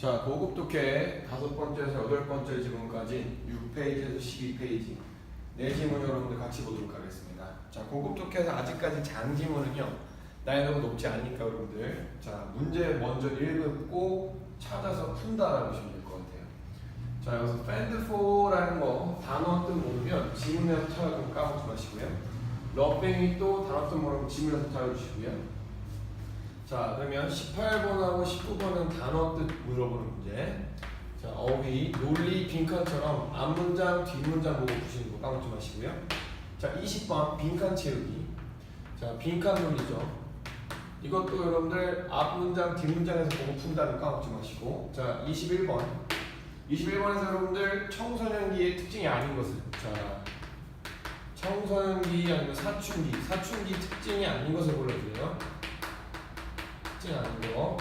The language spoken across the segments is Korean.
자, 고급 독해 5번째에서 8번째 지문까지 6페이지에서 12페이지 네 지문 여러분들 같이 보도록 하겠습니다. 자, 고급 독해에서 아직까지 장지문은요 난이도가 높지 않으니까 여러분들 자, 문제 먼저 읽고 찾아서 푼다라고 보시면 될 것 같아요. 자, 여기서 fend for라는 거 단어 뜻 모르면 지문에서 찾아서 까먹지 마시고요. 러뱅이 또 단어 뜻 모르면 지문에서 찾아주시고요. 자, 그러면 18번하고 19번은 단어 뜻 물어보는 문제. 자, 어휘, 논리, 빈칸처럼 앞문장, 뒷문장 보고 푸시는 거 까먹지 마시고요. 자, 20번 빈칸 채우기. 자, 빈칸 논리죠. 이것도 여러분들 앞문장, 뒷문장에서 보고 푼다는 거 까먹지 마시고. 자, 21번. 21번에서 여러분들 청소년기의 특징이 아닌 것을. 자, 청소년기 아니면 사춘기 특징이 아닌 것을 골라주세요. 특징이 아닌 거.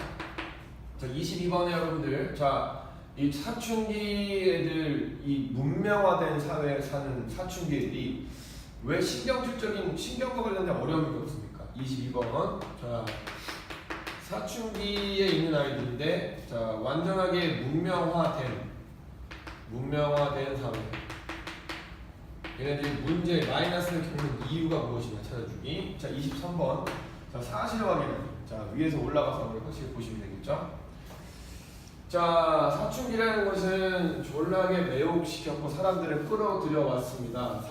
자, 22번에 여러분들, 자, 이 사춘기 애들, 이 문명화된 사회에 사는 사춘기 애들이 왜 신경과 관련된 어려움이 없습니까? 22번. 자, 사춘기에 있는 아이들인데, 자, 완전하게 문명화된 사회. 얘네들이 문제, 마이너스를 겪는 이유가 무엇인가 찾아주기. 자, 23번. 자, 사실 확인. 자, 위에서 올라가서 확실히 보시면 되겠죠? 자, 사춘기라는 것은 졸라게 매혹시켰고 사람들을 끌어들여 왔습니다.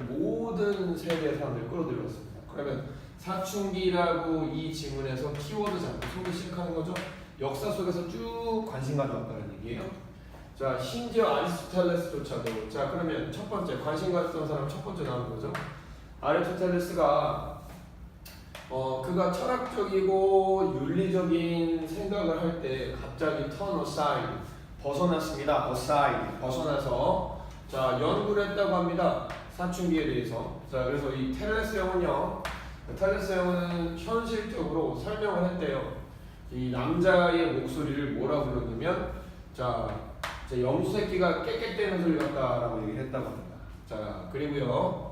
모든 세대의 사람들을 끌어들여 왔습니다. 그러면 사춘기라고 이 지문에서 키워드 잡고 소개 시작하는 거죠? 역사 속에서 쭉 관심 가져왔다는 얘기예요. 자, 심지어 아리스토텔레스조차도. 자, 그러면 첫 번째 관심 가졌던 사람 첫 번째 나오는 거죠? 아리스토텔레스가 그가 철학적이고 윤리적인 생각을 할 때 갑자기 turn aside 벗어났습니다. 벗어나서 자, 연구를 했다고 합니다. 사춘기에 대해서. 자, 그래서 이 텔레스 형은요. 텔레스 형은 현실적으로 설명을 했대요. 이 남자의 목소리를 뭐라 불렀냐면 자, 염소 새끼가 깨끗대는 소리 같다라고 얘기를 했다고 합니다. 자, 그리고요.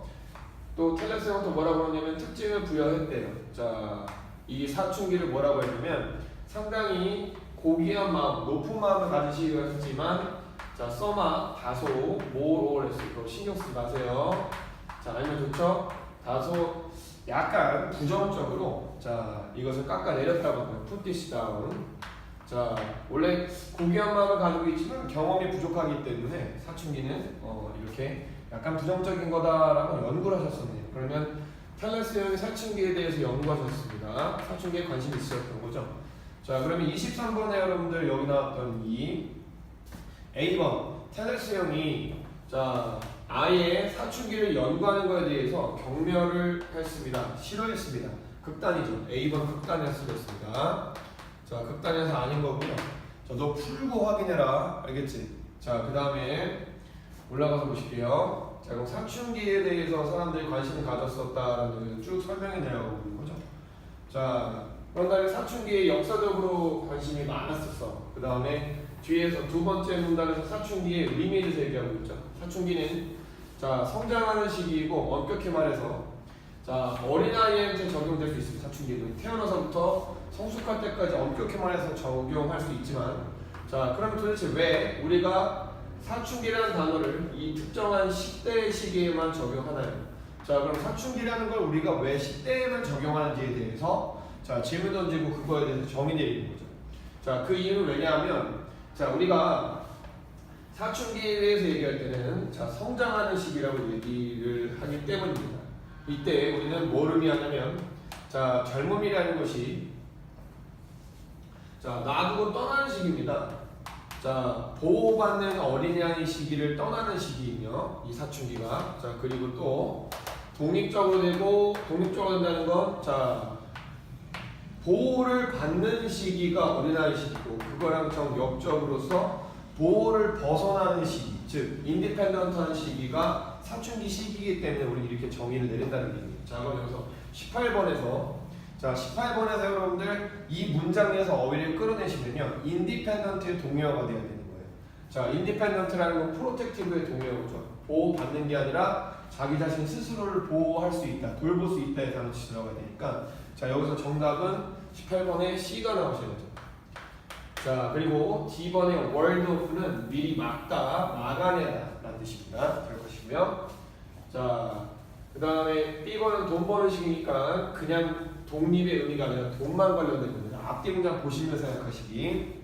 또 텔레스 형은 또 뭐라고 하냐면 특징을 부여했대요. 자, 이 사춘기를 뭐라고 했냐면 상당히 고귀한 마음, 높은 마음을 가지시기가 했지만 자, 써마, 다소, more or less 신경 쓰지 마세요. 자, 알면 좋죠? 다소 약간 부정적으로 자, 이것을 깎아내렸다고 합니다. put this down. 자, 원래 고귀한 마음을 가지고 있지만 경험이 부족하기 때문에 사춘기는 이렇게 약간 부정적인 거다라고 연구를 하셨었네요. 그러면 텔레스 형이 사춘기에 대해서 연구하셨습니다. 사춘기에 관심이 있으셨던 거죠. 자, 그러면 23번에 여러분들 여기 나왔던 이 A번 텔레스 형이 자, 아예 사춘기를 연구하는 것에 대해서 경멸을 했습니다. 싫어했습니다. 극단이죠. A번 극단에서 쓰였습니다. 자, 극단에서 아닌 거고요. 자, 너 풀고 확인해라. 알겠지? 자, 그 다음에 올라가서 보실게요. 자, 그럼 사춘기에 대해서 사람들이 관심을 가졌었다라는 쭉 설명해 내려가고 있는 거죠. 자, 그런 다음에 사춘기에 역사적으로 관심이 많았었어. 그 다음에 뒤에서 두 번째 문단에서 사춘기의 리밋을 얘기하고 있죠. 사춘기는 자, 성장하는 시기이고 엄격히 말해서 자, 어린아이한테 적용될 수 있습니다. 사춘기는 태어나서부터 성숙할 때까지 엄격히 말해서 적용할 수 있지만 자, 그러면 도대체 왜 우리가 사춘기라는 단어를 이 특정한 10대 시기에만 적용하나요? 자, 그럼 사춘기라는 걸 우리가 왜 10대에만 적용하는지에 대해서 자, 질문 던지고 그거에 대해서 정의 내리는 거죠. 자, 그 이유는 왜냐하면 자, 우리가 사춘기에 대해서 얘기할 때는 자, 성장하는 시기라고 얘기를 하기 때문입니다. 이때 우리는 뭘 의미하냐면 자, 젊음이라는 것이 자, 놔두고 떠나는 시기입니다. 자, 보호받는 어린아이 시기를 떠나는 시기이며 이 사춘기가 자, 그리고 또 독립적으로 된다는 건 자, 보호를 받는 시기가 어린아이 시기고 그거랑 정역적으로서 보호를 벗어나는 시기 즉 인디펜던트한 시기가 사춘기 시기이기 때문에 우리 이렇게 정의를 내린다는 얘기입니다. 자, 그럼 여기서 18번에서 여러분들 이 문장에서 어휘를 끌어내시면요 인디펜던트의 동의어가 돼야 되는 거예요. 자, 인디펜던트라는 건 프로텍티브의 동의어죠. 보호받는 게 아니라 자기 자신 스스로를 보호할 수 있다, 돌볼 수 있다의 단어치 들어가야 되니까 자, 여기서 정답은 18번에 C가 나오셔야죠. 자, 그리고 D번의 word of는 미리 막다, 막아내다 라는 뜻입니다. 될 것이고요. 자, 그 다음에 B번은 돈 버는 식이니까 그냥 독립의 의미가 아니라 돈만 관련된 겁니다. 앞뒤 문장 보시면서 생각하시기.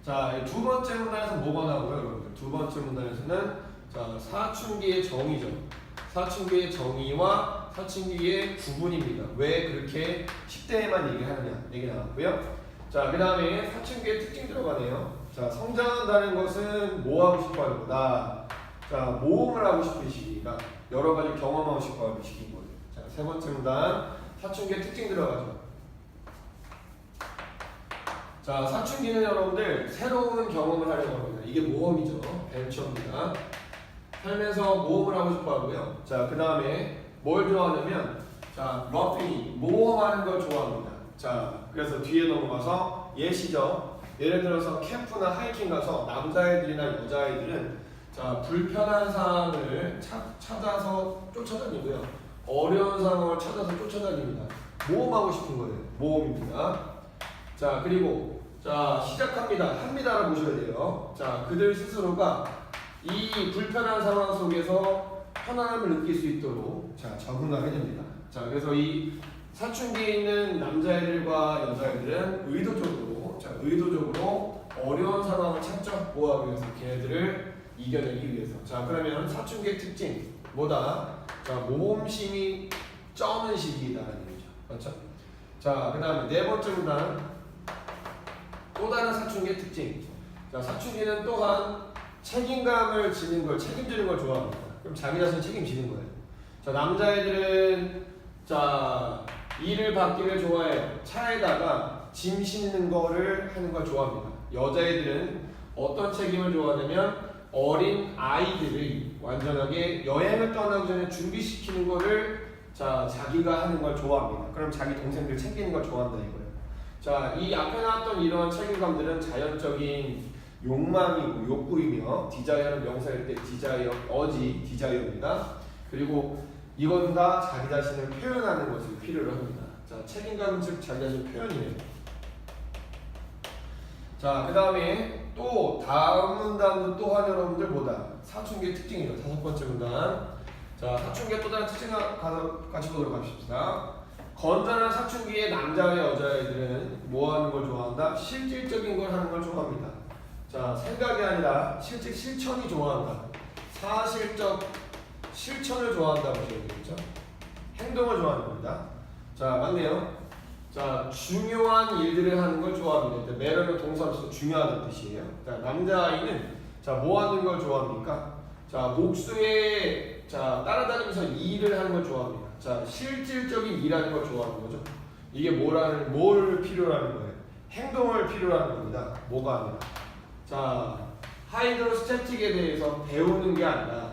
자, 두 번째 문단에서 뭐가 나오고요, 여러분들? 두 번째 문단에서는 자, 사춘기의 정의죠. 사춘기의 정의와 사춘기의 구분입니다. 왜 그렇게 10대에만 얘기하느냐 얘기 나왔고요. 자, 그 다음에 사춘기의 특징 들어가네요. 자, 성장한다는 것은 뭐 하고 싶어 하는 거다. 자, 모험을 하고 싶은 시기니까 여러 가지 경험하고 싶어 하는 시기인 거예요. 자, 세 번째 문단 사춘기의 특징 들어가죠. 자, 사춘기는 여러분들 새로운 경험을 하려고 합니다. 이게 모험이죠. 벤처입니다. 삶에서 모험을 하고 싶어 하고요. 자, 그 다음에 뭘 좋아하냐면 자, 러핑이 모험하는 걸 좋아합니다. 자, 그래서 뒤에 넘어가서 예시죠. 예를 들어서 캠프나 하이킹 가서 남자애들이나 여자애들은 자, 불편한 상황을 찾아서 쫓아다니고요. 어려운 상황을 찾아서 쫓아다닙니다. 모험하고 싶은 거예요. 모험입니다. 자, 그리고 자, 시작합니다. 합니다라고 보셔야 돼요. 자, 그들 스스로가 이 불편한 상황 속에서 편안함을 느낄 수 있도록 자, 적응하게 됩니다. 자, 그래서 이 사춘기에 있는 남자애들과 여자애들은 의도적으로 어려운 상황을 찾죠. 뭐하기 위해서? 걔네들을 이겨내기 위해서. 자, 그러면 사춘기의 특징 뭐다? 자, 모험심이 쩌는 시기다라는 얘기죠. 맞죠? 자, 그 다음에 네 번째 문단 또 다른 사춘기의 특징. 자, 사춘기는 또한 책임감을 지는 걸, 책임지는 걸 좋아합니다. 그럼 자기 자신 책임지는 거예요. 자, 남자애들은 자, 일을 받기를 좋아해요. 차에다가 짐 싣는 거를 하는 걸 좋아합니다. 여자애들은 어떤 책임을 좋아하냐면 어린 아이들이 완전하게 여행을 떠나기 전에 준비시키는 거를 자, 자기가 하는 걸 좋아합니다. 그럼 자기 동생들 챙기는 걸 좋아한다 이거예요. 자, 이 앞에 나왔던 이러한 책임감들은 자연적인 욕망이고 욕구이며 디자이어는 명사일 때 디자이어, 어지 디자이어입니다. 그리고 이건 다 자기 자신을 표현하는 것을 필요로 합니다. 자, 책임감은 즉 자기 자신 표현이에요. 자, 그 다음에 또 다음 문단도 또한 여러분들 뭐다? 사춘기의 특징이죠. 다섯 번째 문단. 자, 사춘기의 또 다른 특징을 같이 보도록 합시다. 건전한 사춘기의 남자와 여자애들은 뭐 하는 걸 좋아한다? 실질적인 걸 하는 걸 좋아합니다. 자, 생각이 아니라 실천이 좋아한다. 사실적 실천을 좋아한다고 보셔야 되겠죠? 행동을 좋아하는 겁니다. 자, 맞네요. 자, 중요한 일들을 하는 걸 좋아합니다. 매너는 동사로서 중요하다는 뜻이에요. 자, 남자아이는 자, 뭐 하는 걸 좋아합니까? 자, 목수에 자, 따라다니면서 일을 하는 걸 좋아합니다. 자, 실질적인 일하는 걸 좋아하는 거죠. 이게 뭘 필요로 하는 거예요? 행동을 필요로 하는 겁니다. 뭐가 아니라. 자, 하이드로스태틱에 대해서 배우는 게 아니라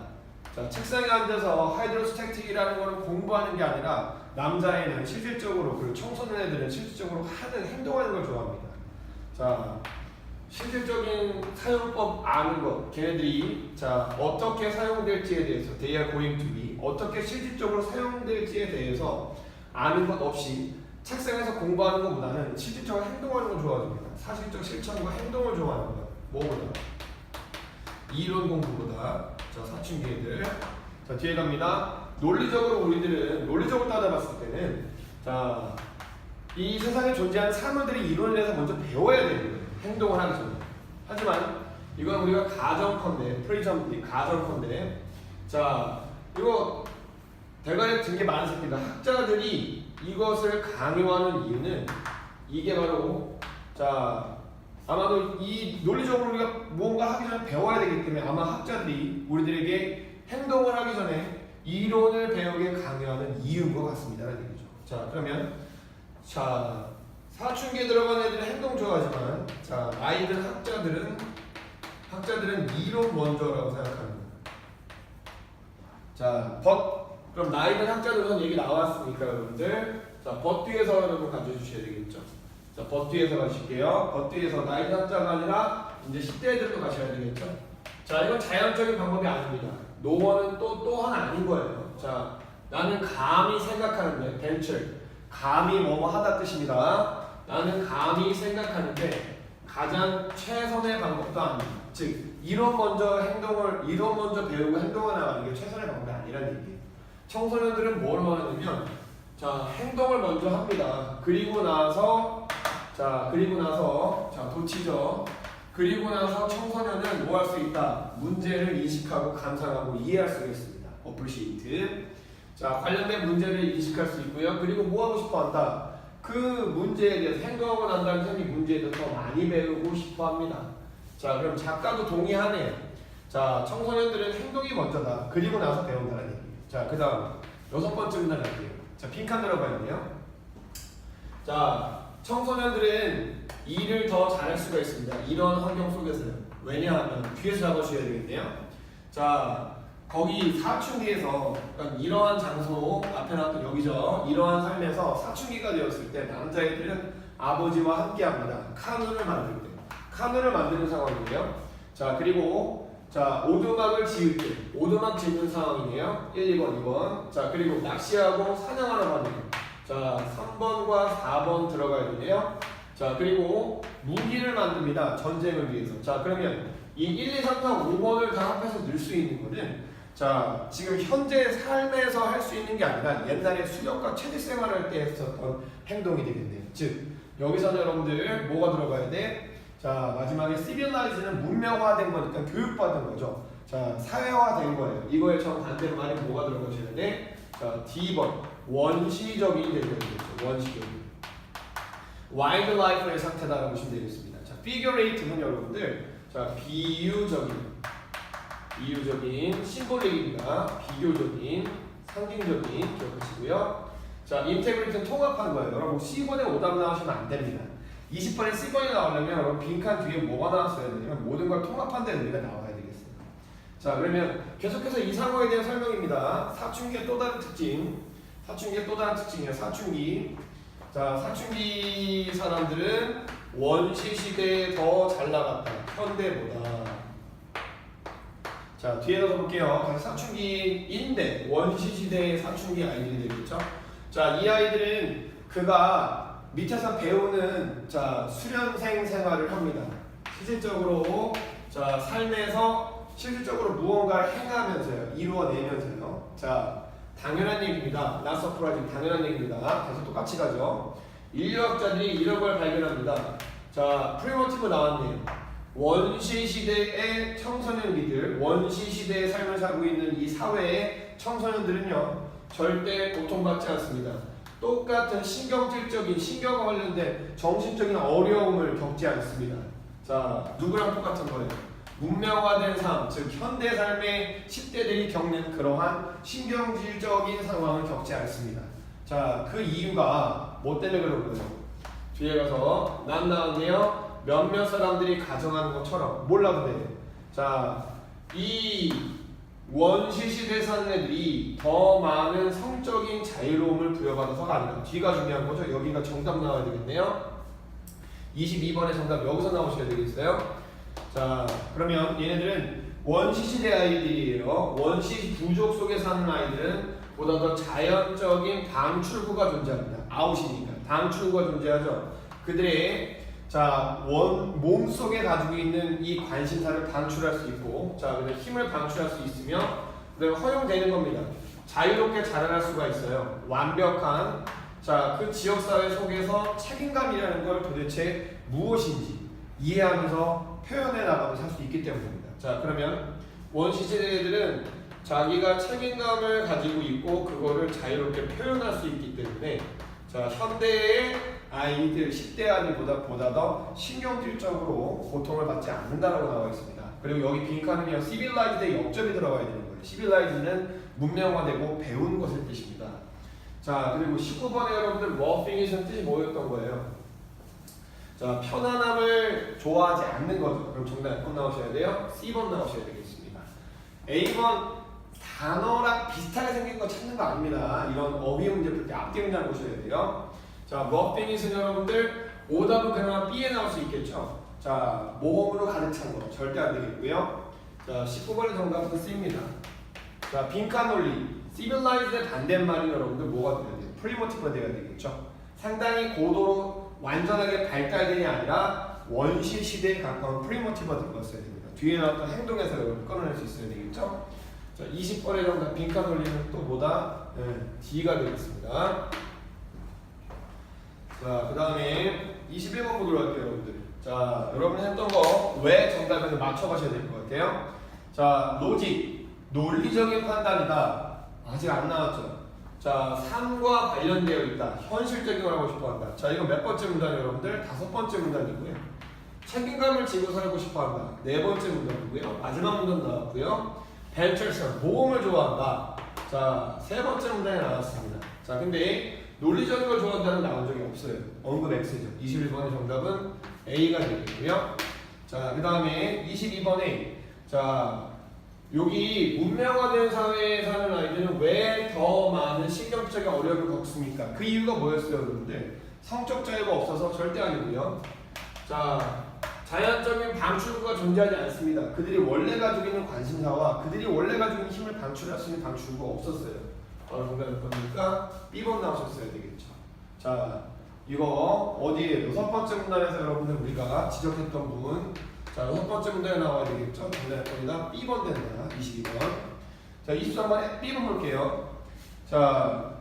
자, 책상에 앉아서 하이드로스태틱이라는 거를 공부하는 게 아니라 남자애는 실질적으로 그리고 청소년 애들은 실질적으로 하는 행동하는 걸 좋아합니다. 자, 실질적인 사용법 아는 것, 걔네들이 자 어떻게 사용될지에 대해서 they are going to be 어떻게 실질적으로 사용될지에 대해서 아는 것 없이 책상에서 공부하는 것보다는 실질적으로 행동하는 걸 좋아합니다. 사실적 실천과 행동을 좋아하는 것. 뭐보다? 이론 공부보다. 자, 사춘기 애들. 자, 뒤에 갑니다. 논리적으로 우리들은 논리적으로 따져봤을 때는 자, 이 세상에 존재하는 사물들이 이론에 대해서 먼저 배워야 되는 거예요. 행동을 하기 전에. 하지만 이건 우리가 가정컨대, 프리점디 가정컨대. 자, 이거 대가리 든 게 많습니다. 학자들이 이것을 강요하는 이유는 이게 바로 자, 아마도 이 논리적으로 우리가 무언가 하기 전에 배워야 되기 때문에 아마 학자들이 우리들에게 행동을 하기 전에 이론을 배우게 강요하는 이유인 것 같습니다라는 얘기죠. 자, 그러면 자, 사춘기에 들어간 애들은 행동 좋아하지만 자, 학자들은 이론 먼저라고 생각합니다. 자, 그럼 나이든 학자들은 얘기 나왔으니까 여러분들 자, 뒤에서 여러분 가져주셔야 되겠죠. 자, 뒤에서 가실게요. 뒤에서 나이든 학자가 아니라 이제 10대 애들도 가셔야 되겠죠. 자, 이건 자연적인 방법이 아닙니다. 노원은 또한 아닌 거예요. 자, 나는 감히 생각하는데 벤처 감히 뭐뭐 하다 뜻입니다. 나는 감히 생각하는데 가장 최선의 방법도 아닙니다. 즉 이론 먼저 배우고 행동을 나가는 게 최선의 방법이 아니라는 얘기예요. 청소년들은 뭘 하냐면 자 행동을 먼저 합니다. 그리고 나서 도치죠. 그리고 나서 청소년은 뭐 할 수 있다? 문제를 인식하고 감상하고 이해할 수가 있습니다. appreciate. 자 관련된 문제를 인식할 수 있고요. 그리고 뭐 하고 싶어 한다? 그 문제에 대해서 행동하고 난 다음에 이 문제에 대해서 더 많이 배우고 싶어 합니다. 자 그럼 작가도 동의하네요. 자 청소년들은 행동이 먼저다. 그리고 나서 배운다는 얘기예요. 자 그 다음 6번째 문단 갈게요. 자 빈칸 들어가야 돼요. 자 청소년들은 일을 더 잘할 수가 있습니다. 이런 환경 속에서요. 왜냐하면 뒤에서 잡아주셔야 되겠네요. 자 거기 사춘기에서 그러니까 이러한 장소 앞에 나왔던 여기죠. 이러한 삶에서 사춘기가 되었을 때 남자애들은 아버지와 함께합니다. 카누를 만들 때 카누를 만드는 상황이에요. 자 그리고 자 오두막을 지을 때 오두막 짓는 상황이네요. 1, 2번, 2번. 자 그리고 낚시하고 사냥하러 가는 거. 자 3번과 4번 들어가야 되네요. 자 그리고 무기를 만듭니다. 전쟁을 위해서. 자 그러면 이 1, 2, 3, 4, 5번을 다 합해서 넣을 수 있는 거는 자 지금 현재 삶에서 할 수 있는 게 아니라 옛날에 수렵과 체질 생활할 때 했었던 행동이 되겠네요. 즉 여기서는 여러분들 뭐가 들어가야 돼? 자 마지막에 civilize는 문명화된 거니까 교육받은 거죠. 자 사회화된 거예요. 이거에 정반대로 말이 뭐가 들어가셔야 돼? 자 D번 원시적인 되겠죠. 원시적인 와일드라이프의 상태다라고 보시면 되겠습니다. 자 figurate는 여러분들 자 비유적인 심볼릭입니다. 비교적인 상징적인 기억하시고요. 자 인테그리티는 통합한 거예요. 여러분 C번에 오답 나오시면 안 됩니다. 20번에 C번이 나오려면 여러분 빈칸 뒤에 뭐가 나왔어야 되냐면 모든 걸 통합한 데 의미가 나와야 되겠어요. 자 그러면 계속해서 이 상호에 대한 설명입니다. 사춘기의 또 다른 특징이에요. 사춘기. 자 사춘기 사람들은 원시 시대에 더 잘 나갔다. 현대보다. 자 뒤에 가서 볼게요. 사춘기인데 원시 시대의 사춘기 아이들이 되겠죠. 자 이 아이들은 그가 밑에서 배우는 자 수련생 생활을 합니다. 실질적으로 자 삶에서 실질적으로 무언가를 행하면서요, 이루어내면서요. 자 당연한 얘기입니다. not surprising 당연한 얘기입니다. 계속 똑같이 가죠. 인류학자들이 이런 걸 발견합니다. 자 프리모티브 나왔네요. 원시 시대의 청소년기들, 원시 시대의 삶을 살고 있는 이 사회의 청소년들은요 절대 고통받지 않습니다. 똑같은 신경과 관련된 정신적인 어려움을 겪지 않습니다. 자 누구랑 똑같은 거예요? 문명화된 삶, 즉 현대 삶의 10대들이 겪는 그러한 신경질적인 상황을 겪지 않습니다. 자 그 이유가 뭐 때문에 그런 거예요? 뒤에 가서 난 나왔네요. 몇몇 사람들이 가정하는 것처럼 몰라도 돼요. 자, 이 원시시대 사는 애들이 더 많은 성적인 자유로움을 부여받아서가 아니라 뒤가 중요한 거죠. 여기가 정답 나와야 되겠네요. 22번의 정답 여기서 나오셔야 되겠어요. 자, 그러면 얘네들은 원시시대 아이들이에요. 원시 부족 속에 사는 아이들은 보다 더 자연적인 방출구가 존재합니다. 아웃이니까 방출구가 존재하죠. 그들의 자, 몸 속에 가지고 있는 이 관심사를 방출할 수 있고, 자, 그다음에 힘을 방출할 수 있으며, 그다음에 허용되는 겁니다. 자유롭게 자라날 수가 있어요. 완벽한, 자, 그 지역사회 속에서 책임감이라는 걸 도대체 무엇인지 이해하면서 표현해 나가면서 할 수 있기 때문입니다. 자, 그러면 원시시대들은 자기가 책임감을 가지고 있고, 그거를 자유롭게 표현할 수 있기 때문에, 자, 현대의 아이들 10대 아이보다 더 신경질적으로 고통을 받지 않는다라고 나와 있습니다. 그리고 여기 빈칸은요, civilize의 역접이 들어가야 되는 거예요. civilize는 문명화되고 배운 것을 뜻입니다. 자, 그리고 19번에 여러분들 roughing이라는 뜻이 뭐였던 거예요? 자, 편안함을 좋아하지 않는 거죠. 그럼 정답 몇 번 나오셔야 돼요? C번 나오셔야 되겠습니다. A번 단어랑 비슷하게 생긴 거 찾는 거 아닙니다. 이런 어휘 문제 풀 때 앞뒤 문장 보셔야 돼요. 자, roughing은 여러분들 오답은 그나마 B에 나올 수 있겠죠. 자, 모험으로 가득 찬 거 절대 안 되겠고요. 자, 19번의 정답은 C입니다. 자, 빈칸 논리. civilize의 반대말이 여러분들 뭐가 돼야 돼요? 프리모티브가 돼야 되겠죠. 상당히 고도로 완전하게 발달된이 아니라 원시 시대에 가까운 프리모티브가 들어갔어야 됩니다. 뒤에 나왔던 행동에서 여러분 끊어낼 수 있어야 되겠죠? 자, 20번의 정답 빈칸 돌리는 또 뭐다? D가 되겠습니다. 자, 그 다음에 21번 보도록 할게요, 여러분들. 자, 여러분 했던 거 왜 정답을 맞춰가셔야 될 것 같아요. 자, 로직, 논리적인 판단이다. 아직 안 나왔죠. 자, 삶과 관련되어 있다. 현실적인 걸 하고 싶어 한다. 자, 이거 몇 번째 문단이에요, 여러분들? 5번째 문단이고요. 책임감을 지고 살고 싶어 한다. 4번째 문단이고요. 마지막 문단 나왔고요. 벤처스, 모험을 좋아한다. 자, 3번째 문단이 나왔습니다. 자, 근데 논리적인 걸 좋아한다는 나온 적이 없어요. 언급 X죠. 21번의 정답은 A가 되겠고요. 자, 그 다음에 22번에 자, 여기 문명화된 사회에 사는 아이들은 왜 더 많은 신경적인 어려움을 겪습니까? 그 이유가 뭐였어요, 여러분들? 성적 자유가 없어서 절대 아니고요. 자, 자연적인 방출구가 존재하지 않습니다. 그들이 원래 가지고 있는 관심사와 그들이 원래 가지고 있는 힘을 방출할 수 있는 방출구가 없었어요. 어느 순간 겁니까? B번 나오셨어야 되겠죠. 자, 이거 어디에 6번째 문단에서 여러분들 우리가 지적했던 부분. 자, 6번째 문단에 나와야 되겠죠. 정답 거기다 B번 된다. 22번. 자, 23번에 B번 볼게요. 자,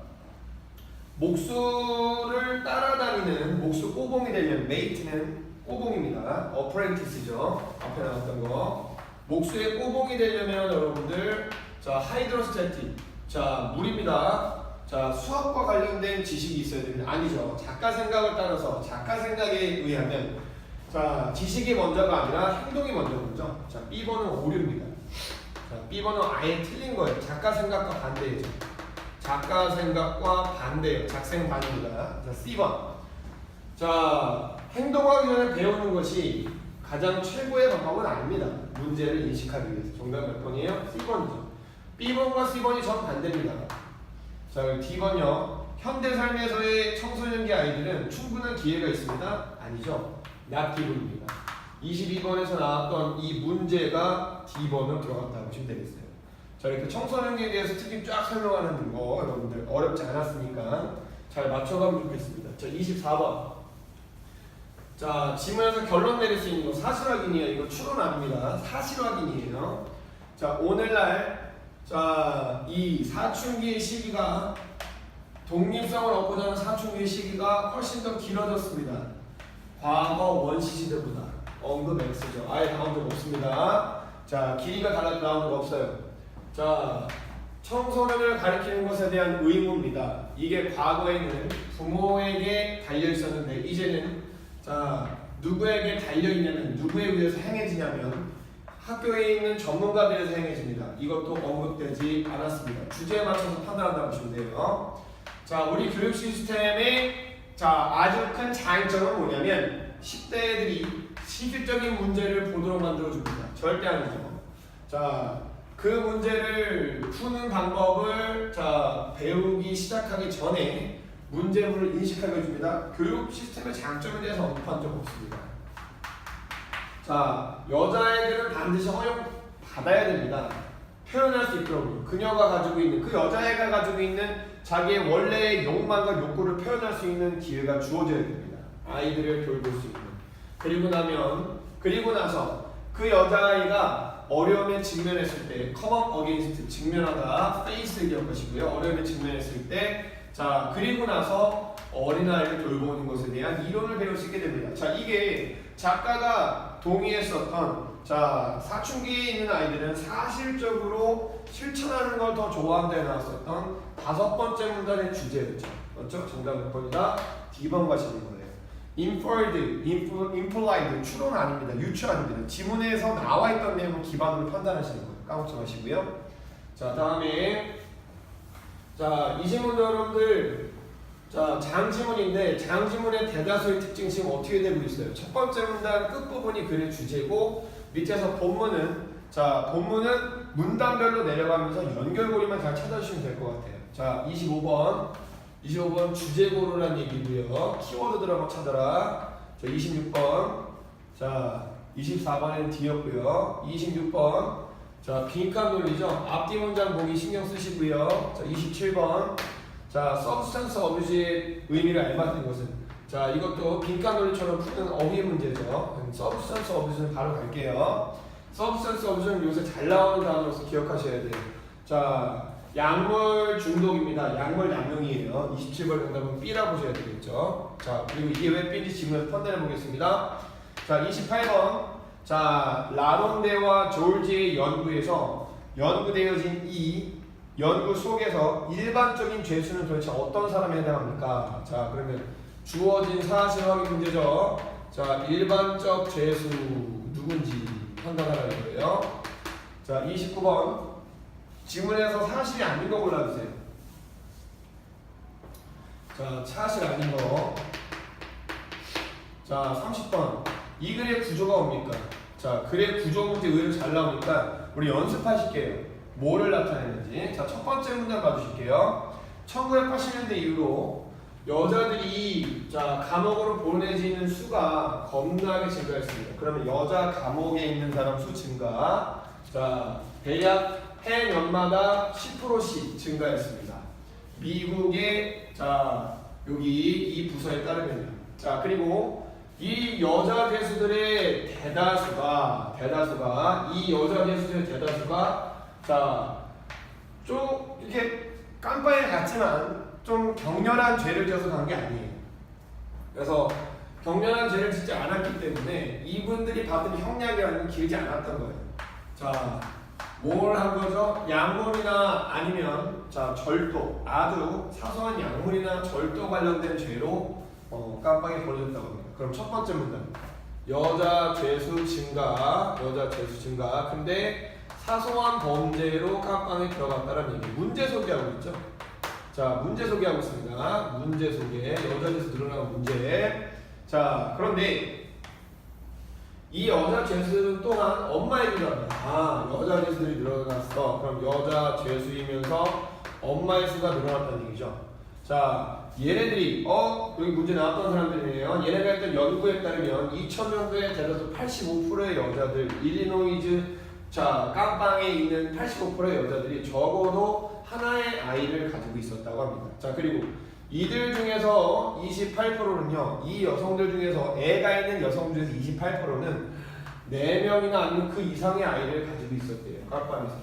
목수를 따라다니는 목수 꼬봉이 되려면 메이트는 꼬봉입니다. 어프렌티스죠. 앞에 나왔던 거. 목수의 꼬봉이 되려면 여러분들 자, 하이드로스태틱. 자, 물입니다. 자, 수학과 관련된 지식이 있어야 됩니다. 아니죠. 작가 생각을 따라서 작가 생각에 의하면 자, 지식이 먼저가 아니라 행동이 먼저죠. 자, B번은 오류입니다. 자, B번은 아예 틀린 거예요. 작가 생각과 반대죠. 작가 생각과 반대예요. 작생반입니다. 자, C번. 자, 행동하기 전에 배우는 것이 가장 최고의 방법은 아닙니다. 문제를 인식하기 위해서. 정답 몇 번이에요? C번이죠. B번과 C번이 정반대입니다. 자, D번요. 현대 삶에서의 청소년기 아이들은 충분한 기회가 있습니다. 아니죠. not given입니다. 22번에서 나왔던 이 문제가 D번으로 들어갔다고 보시면 되겠어요. 자, 이렇게 청소년기에 대해서 특히 쫙 설명하는 거 여러분들 어렵지 않았으니까 잘 맞춰가면 좋겠습니다. 자, 24번. 자, 지문에서 결론 내릴 수 있는 거 사실 확인이에요. 이거 추론 아닙니다. 사실 확인이에요. 자, 오늘날 자, 이 사춘기의 시기가 독립성을 얻고자 하는 사춘기의 시기가 훨씬 더 길어졌습니다. 과거 원시 시대보다. 언급 X죠. 아예 나온 적 없습니다. 자, 길이가 달라도 나온 적 없어요. 자, 청소년을 가리키는 것에 대한 의무입니다. 이게 과거에는 부모에게 달려 있었는데 이제는 자, 누구에게 달려 있냐면 누구에 의해서 행해지냐면 학교에 있는 전문가들에 의해서 행해집니다. 이것도 언급되지 않았습니다. 주제에 맞춰서 판단한다고 보시면 돼요. 자, 우리 교육 시스템의 자, 아주 큰 장점은 뭐냐면 10대들이 실질적인 문제를 보도록 만들어줍니다. 절대 아니죠. 자, 그 문제를 푸는 방법을 자, 배우기 시작하기 전에 문제물을 인식하게 해줍니다. 교육 시스템의 장점에 대해서 언급한 적 없습니다. 자, 여자애들은 반드시 허용받아야 됩니다. 표현할 수 있도록 그녀가 가지고 있는 그 여자애가 가지고 있는 자기의 원래의 욕망과 욕구를 표현할 수 있는 기회가 주어져야 됩니다. 아이들을 돌볼 수 있는. 그리고 나서 그 여자아이가 어려움에 직면했을 때 come up against 직면하다 face를 기억하시고요. 어려움에 직면했을 때 자, 그리고 나서 어린아이를 돌보는 것에 대한 이론을 배울 수 있게 됩니다. 자, 이게 작가가 동의했었던 자, 사춘기에 있는 아이들은 사실적으로 실천하는 걸 더 좋아한다에 나왔었던 5번째 문단의 주제였죠. 맞죠? 정답 몇 번이다? D번 가시는 거예요. inferred, implied, 추론 아닙니다. 유추 아닙니다. 지문에서 나와 있던 내용을 기반으로 판단하시는 거예요. 까먹지 마시고요. 자, 다음에 자, 이 질문도 여러분들 자, 장지문인데 장지문의 대다수의 특징이 지금 어떻게 되고 있어요? 첫 번째 문단 끝부분이 글의 주제고 밑에서 본문은 자, 본문은 문단별로 내려가면서 연결고리만 잘 찾아주시면 될 것 같아요. 자, 25번 주제고르란 얘기고요. 키워드들 한번 찾아라. 자, 26번 자, 24번은 D였고요. 26번 자, 빈칸 논리죠. 앞뒤 문장 보기 신경 쓰시고요. 자, 27번 자, substance abuse의 의미를 알맞는 것은 자, 이것도 빈칸 논리처럼 푸는 어휘 문제죠. 서브스턴스 어뷰즈는 바로 갈게요. 서브스턴스 어뷰즈는 요새 잘 나오는 단어로서 기억하셔야 돼요. 자, 약물 중독입니다. 약물 남용이에요. 27번 정답은 B라 보셔야 되겠죠. 자, 그리고 이게 왜 B인지 질문을 판단해 보겠습니다. 자, 28번. 자, 라론데와 조울지의 연구에서 연구되어진 이 연구 속에서 일반적인 죄수는 도대체 어떤 사람에 해당합니까? 자, 그러면 주어진 사실 확인 문제죠. 자, 일반적 죄수 누군지 판단하라는 거예요. 자, 29번. 지문에서 사실이 아닌 거 골라주세요. 자, 사실 아닌 거. 자, 30번. 이 글의 구조가 뭡니까? 자, 글의 구조 문제 의외로 잘 나오니까 우리 연습하실게요. 뭐를 나타내는지. 자, 첫 번째 문장 봐주실게요. 1980년대 이후로 여자들이 자 감옥으로 보내지는 수가 겁나게 증가했습니다. 그러면 여자 감옥에 있는 사람 수 증가. 자, 대략 해년마다 10%씩 증가했습니다. 미국의 자 여기 이 부서에 따르면요. 자, 그리고 이 여자 죄수들의 대다수가 이 여자 죄수들의 대다수가 자 좀 이렇게 깜빵에 갔지만 좀 격렬한 죄를 지어서 간 게 아니에요. 그래서 격렬한 죄를 짓지 않았기 때문에 이분들이 받은 형량이라는 게 길지 않았던 거예요. 자, 뭘 한 거죠? 약물이나 아니면 자 절도, 아주 사소한 약물이나 절도 관련된 죄로 깜빵에 걸렸다고 합니다. 그럼 첫 번째 문장. 여자 죄수 증가. 근데 사소한 범죄로 깜빵에 들어갔다는 얘기. 문제 소개하고 있죠. 자, 문제 소개하고 있습니다. 문제 소개. 여자 죄수 늘어나는 문제. 자, 그런데 이 여자 죄수는 또한 엄마 얘기를 합니다. 아, 여자 죄수들이 늘어났어. 그럼 여자 죄수이면서 엄마의 수가 늘어났다는 얘기죠. 자, 얘네들이 여기 문제 나왔던 사람들이에요. 얘네가 했던 연구에 따르면 2000년도에 대다수 85%의 여자들, 일리노이즈 자 깜빵에 있는 85%의 여자들이 적어도 하나의 아이를 가지고 있었다고 합니다. 자, 그리고 이들 중에서 28%는요, 이 여성들 중에서 애가 있는 여성 중에서 28%는 4명이나 아니면 그 이상의 아이를 가지고 있었대요. 깜빵에서.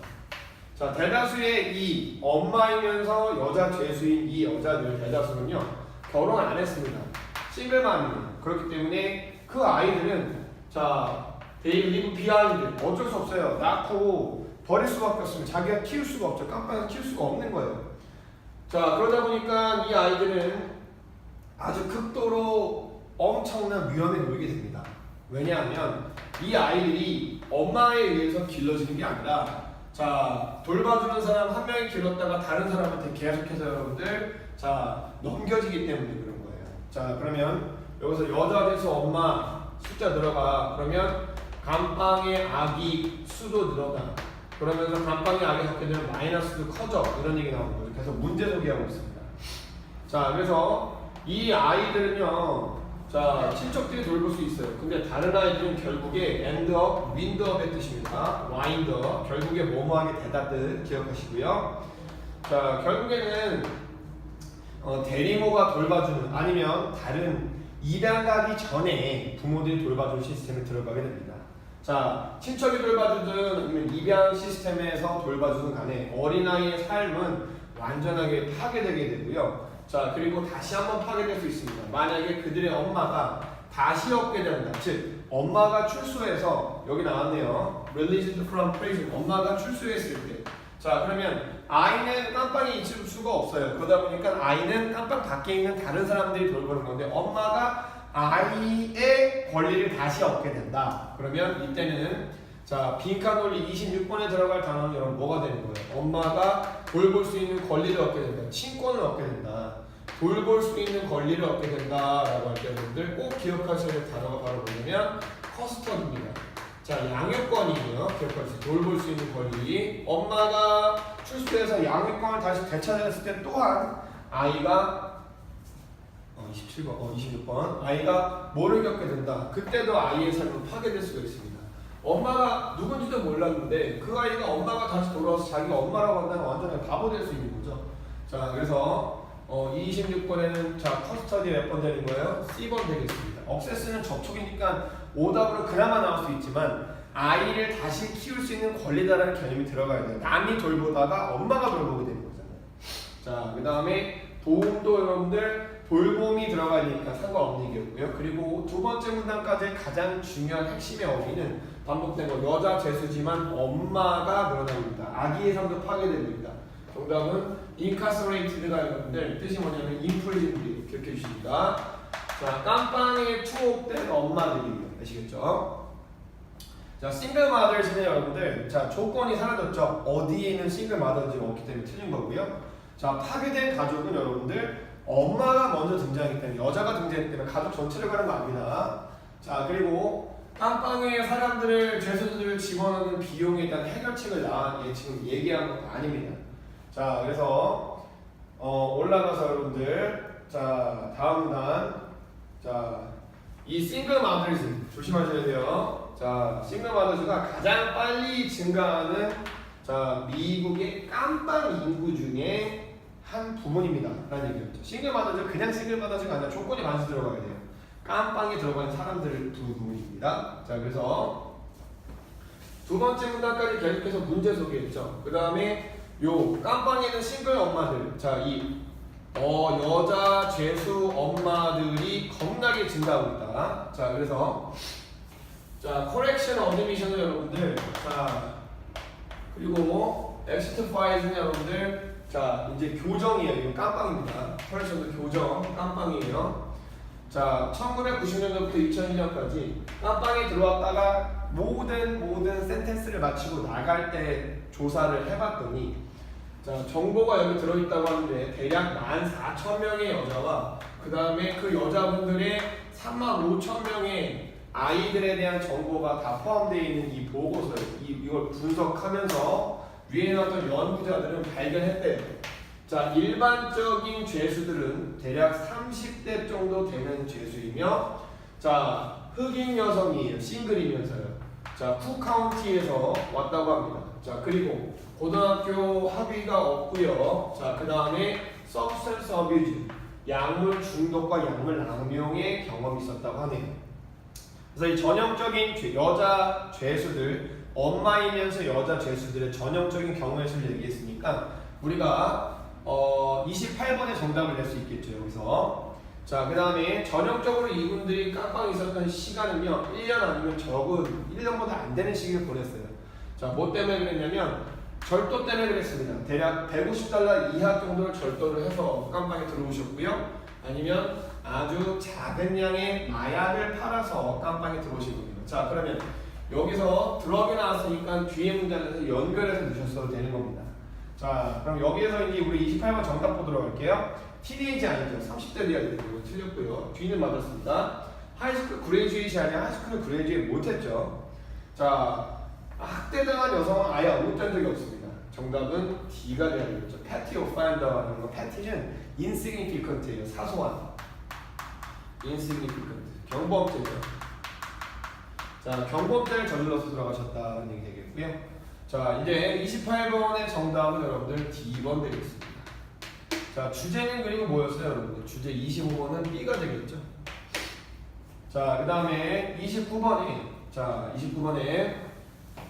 자, 대다수의 이 엄마이면서 여자 죄수인 이 여자들 대다수는요 결혼 안 했습니다. 싱글맘이에요. 그렇기 때문에 그 아이들은 자 they live behind. 어쩔 수 없어요. 낳고 버릴 수밖에 없습니다. 자기가 키울 수가 없죠. 깜빵에서 키울 수가 없는 거예요. 자, 그러다 보니까 이 아이들은 아주 극도로 엄청난 위험에 놓이게 됩니다. 왜냐하면 이 아이들이 엄마에 의해서 길러지는 게 아니라 자, 돌봐주는 사람 한 명이 길렀다가 다른 사람한테 계속해서 여러분들 자 넘겨지기 때문에 그런 거예요. 자, 그러면 여기서 여자 돼서 엄마 숫자 들어가. 그러면 감방의 아기 수도 늘어나. 그러면서 감방의 아기 갖게 되면 마이너스도 커져. 이런 얘기 나오는 거예요. 그래서 문제 소개하고 있습니다. 자, 그래서 이 아이들은요 자 친척들이 돌볼 수 있어요. 근데 다른 아이들은 결국에 end up, wind up의 뜻입니다. wind up, 결국에 뭐뭐하게 되다들 기억하시고요. 자, 결국에는 대리모가 돌봐주는 아니면 다른 입양 가기 전에 부모들이 돌봐주는 시스템에 들어가게 됩니다. 자, 친척이 돌봐주든 아니면 입양 시스템에서 돌봐주든 간에 어린아이의 삶은 완전하게 파괴되게 되고요. 자, 그리고 다시 한번 파괴될 수 있습니다. 만약에 그들의 엄마가 다시 얻게 된다. 즉, 엄마가 출소해서 여기 나왔네요. Released from prison. 엄마가 출소했을 때. 자, 그러면 아이는 깜빵에 있을 수가 없어요. 그러다 보니까 아이는 깜빵 밖에 있는 다른 사람들이 돌보는 건데 엄마가 아이의 권리를 다시 얻게 된다. 그러면 이때는 자 빈칸 논리 26번에 들어갈 단어는 여러분 뭐가 되는 거예요? 엄마가 돌볼 수 있는 권리를 얻게 된다. 친권을 얻게 된다. 돌볼 수 있는 권리를 얻게 된다라고 할 때 여러분들 꼭 기억하셔야 될 단어가 바로 뭐냐면 커스터디입니다. 자, 양육권이고요. 기억하세요. 돌볼 수 있는 권리. 엄마가 출소해서 양육권을 다시 되찾았을 때 또한 아이가 27번, 26번 아이가 뭐를 겪게 된다. 그때도 아이의 삶은 파괴될 수가 있습니다. 엄마가 누군지도 몰랐는데 그 아이가 엄마가 다시 돌아와서 자기가 엄마라고 한다면 완전히 바보 될 수 있는 거죠. 자, 그래서 이 26번에는 자 커스터디 몇 번 되는 거예요? C번 되겠습니다. 억세스는 접촉이니까 오답으로 그나마 나올 수 있지만 아이를 다시 키울 수 있는 권리다라는 개념이 들어가야 돼요. 남이 돌보다가 엄마가 돌보게 되는 거잖아요. 자, 그 다음에 도움도 여러분들 돌봄이 들어가야 되니까 상관없는 얘기였고요. 그리고 두 번째 문단까지 가장 중요한 핵심의 어휘는 반복된 거 여자 죄수지만 엄마가 늘어납니다. 아기의 삶도 파괴됩니다. 정답은 incarcerated가 여러분들 뜻이 뭐냐면 imprisoned 기억해 주십니다. 자, 깜빵에 투옥된 엄마들이에요. 아시겠죠? 자, 싱글 마더즈는 여러분들 자 조건이 사라졌죠. 어디에 있는 싱글 마더즈가 없기 때문에 틀린 거고요. 자, 파괴된 가족은 여러분들 엄마가 먼저 등장하기 때문에 여자가 등장하기 때문에 가족 전체를 가는 거 아닙니다. 자, 그리고 깜빵에 사람들을 죄수들을 집어넣는 비용에 대한 해결책을 지금 얘기한 건 아닙니다. 자, 그래서 올라가서 여러분들 자 다음 단 자 이 싱글 마더즈 조심하셔야 돼요. 자, 싱글 마더즈가 가장 빨리 증가하는 자 미국의 깜빵 인구 중에 한 부분입니다. 라는 얘기였죠. 싱글 마더즈 그냥 싱글 마더즈가 아니라 조건이 많이 들어가야 돼요. 깜빵에 들어가는 사람들 두 부분입니다. 자, 그래서 두 번째 문단까지 계속해서 문제 소개했죠. 그 다음에 요 깜빵에 있는 싱글 엄마들 자 이 여자 죄수 엄마들이 겁나게 증가하고 있다. 자, 그래서 자 correction admission은 여러분들 자 그리고 exit file는 여러분들 자 이제 교정이에요. 이거 깜빵입니다. correction도 교정 깜빵이에요. 자 1990년도부터 2001년까지 깜빵에 들어왔다가 모든 센텐스를 마치고 나갈 때 조사를 해봤더니 자 정보가 여기 들어있다고 하는데 대략 14,000명의 여자와 그 다음에 그 여자분들의 35,000명의 아이들에 대한 정보가 다 포함되어 있는 이 보고서를 이걸 분석하면서 위에 나왔던 연구자들은 발견했대요. 자, 일반적인 죄수들은 대략 30대 정도 되는 죄수이며 자 흑인 여성이에요. 싱글이면서요. 자, 쿡카운티에서 왔다고 합니다. 자, 그리고 고등학교 학위가 없고요. 자, 그 다음에 substance abuse, 약물 중독과 약물 남용의 경험이 있었다고 하네요. 그래서 이 전형적인 여자 죄수들, 엄마이면서 여자 죄수들의 전형적인 경우의 수를 얘기했으니까 우리가 28번의 정답을 낼 수 있겠죠. 여기서 자, 그 다음에 전형적으로 이분들이 깜빵에 있었던 시간은요 1년 아니면 적은 1년보다 안 되는 시기를 보냈어요. 자, 뭐 때문에 그랬냐면 절도 때문에 그랬습니다. 대략 $150 이하 정도를 절도를 해서 깜빵에 들어오셨고요. 아니면 아주 작은 양의 마약을 팔아서 깜빵에 들어오신 겁니다. 자, 그러면 여기서 드럭이 나왔으니까 뒤에 문장에서 연결해서 넣으셨어도 되는 겁니다. 자, 그럼 여기에서 이제 우리 28번 정답 보도록 할게요. 티네이지 아니죠. 30대 돼야 되는 거 틀렸고요. 뒤는 맞았습니다. 하이스쿨 그레이주에이트이 아니라 하이스쿨은 그레이주에이트 못했죠. 자, 학대당한 여성은 아예 언급된 적이 없습니다. 정답은 D가 되어야 되겠죠. Petty offender라는 거. Petty는 insignificant예요. 사소한. insignificant. 경범죄죠. 자, 경범죄를 저질러서 들어가셨다는 얘기 되겠고요. 자, 이제 28번의 정답은 여러분들 D번 되겠습니다. 자, 주제는 그리고 뭐였어요, 여러분들? 주제 25번은 B가 되겠죠. 자, 그 다음에 29번에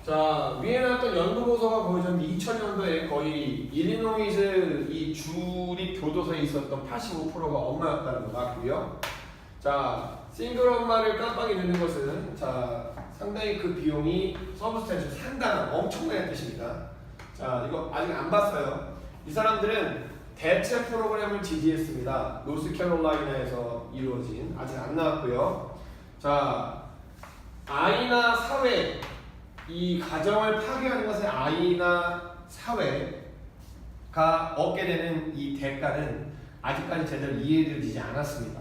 자, 위에 나왔던 연구보고서가 보여줬는데 2000년도에 거의 일리노이즈 이 주립 교도소에 있었던 85%가 엄마였다는 거 같고요. 자, 싱글 엄마를 깜빡이 넣는 것은 자 상당히 그 비용이 서브스탠셜 상당한 엄청난 뜻입니다. 자, 이거 아직 안 봤어요. 이 사람들은 대체 프로그램을 지지했습니다. 노스캐롤라이나에서 이루어진 아직 안 나왔고요. 자, 아이나 사회 이 가정을 파괴하는 것에 아이나 사회가 얻게 되는 이 대가는 아직까지 제대로 이해되지 않았습니다.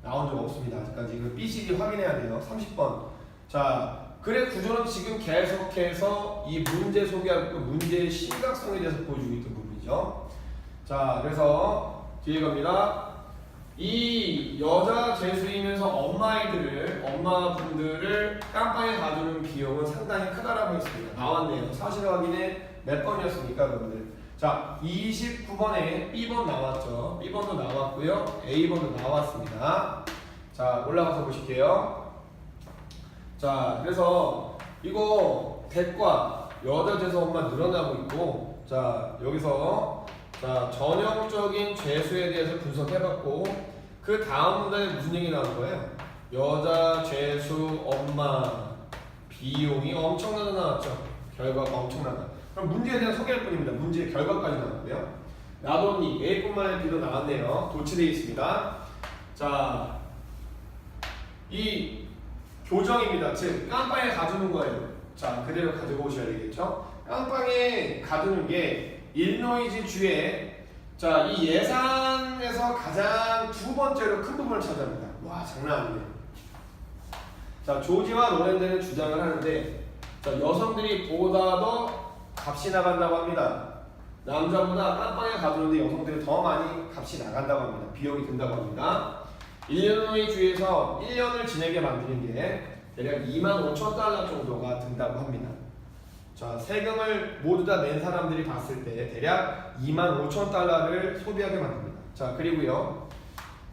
나온 적 없습니다. 아직까지. 이거 BCD 확인해야 돼요. 30번. 자, 글의 구조는 지금 계속해서 이 문제 소개하고 문제의 심각성에 대해서 보여주고 있던 부분이죠. 자, 그래서 뒤에 갑니다. 이 여자 죄수이면서 엄마분들을 깜빵에 가두는 비용은 상당히 크다라고 했습니다. 나왔네요. 사실 확인에 몇 번이었습니까, 여러분들? 자, 자, 29번에 B번 나왔죠. B번도 나왔고요. A번도 나왔습니다. 자, 올라가서 보실게요. 자, 그래서 이거 대과 여자 재수 엄마 늘어나고 있고, 자, 여기서 자, 전형적인 죄수에 대해서 분석해봤고, 그 다음 문단에 무슨 얘기 나온 거예요? 여자 죄수 엄마 비용이 엄청나게 나왔죠. 결과가 엄청나다. 그럼 문제에 대한 소개할 뿐입니다. 문제의 결과까지 나왔고요. 나돈니 A뿐만 아니라 B도 나왔네요. 도치되어 있습니다. 자, 이 교정입니다. 즉 깜빵에 가두는 거예요. 자, 그대로 가지고 오셔야 되겠죠. 깜빵에 가두는 게 일리노이즈 주에 자, 이 예산에서 가장 두 번째로 큰 부분을 차지합니다. 와, 장난 아니네요. 자, 조지와 로렌드는 주장을 하는데, 자, 여성들이 보다 더 값이 나간다고 합니다. 남자보다 깜빵에 가두는데 여성들이 더 많이 값이 나간다고 합니다. 비용이 든다고 합니다. 일리노이 주에서 1년을 지내게 만드는 게 대략 25,000달러 정도가 든다고 합니다. 자, 세금을 모두 다 낸 사람들이 봤을 때 대략 25,000달러를 소비하게 만듭니다. 자, 그리고요,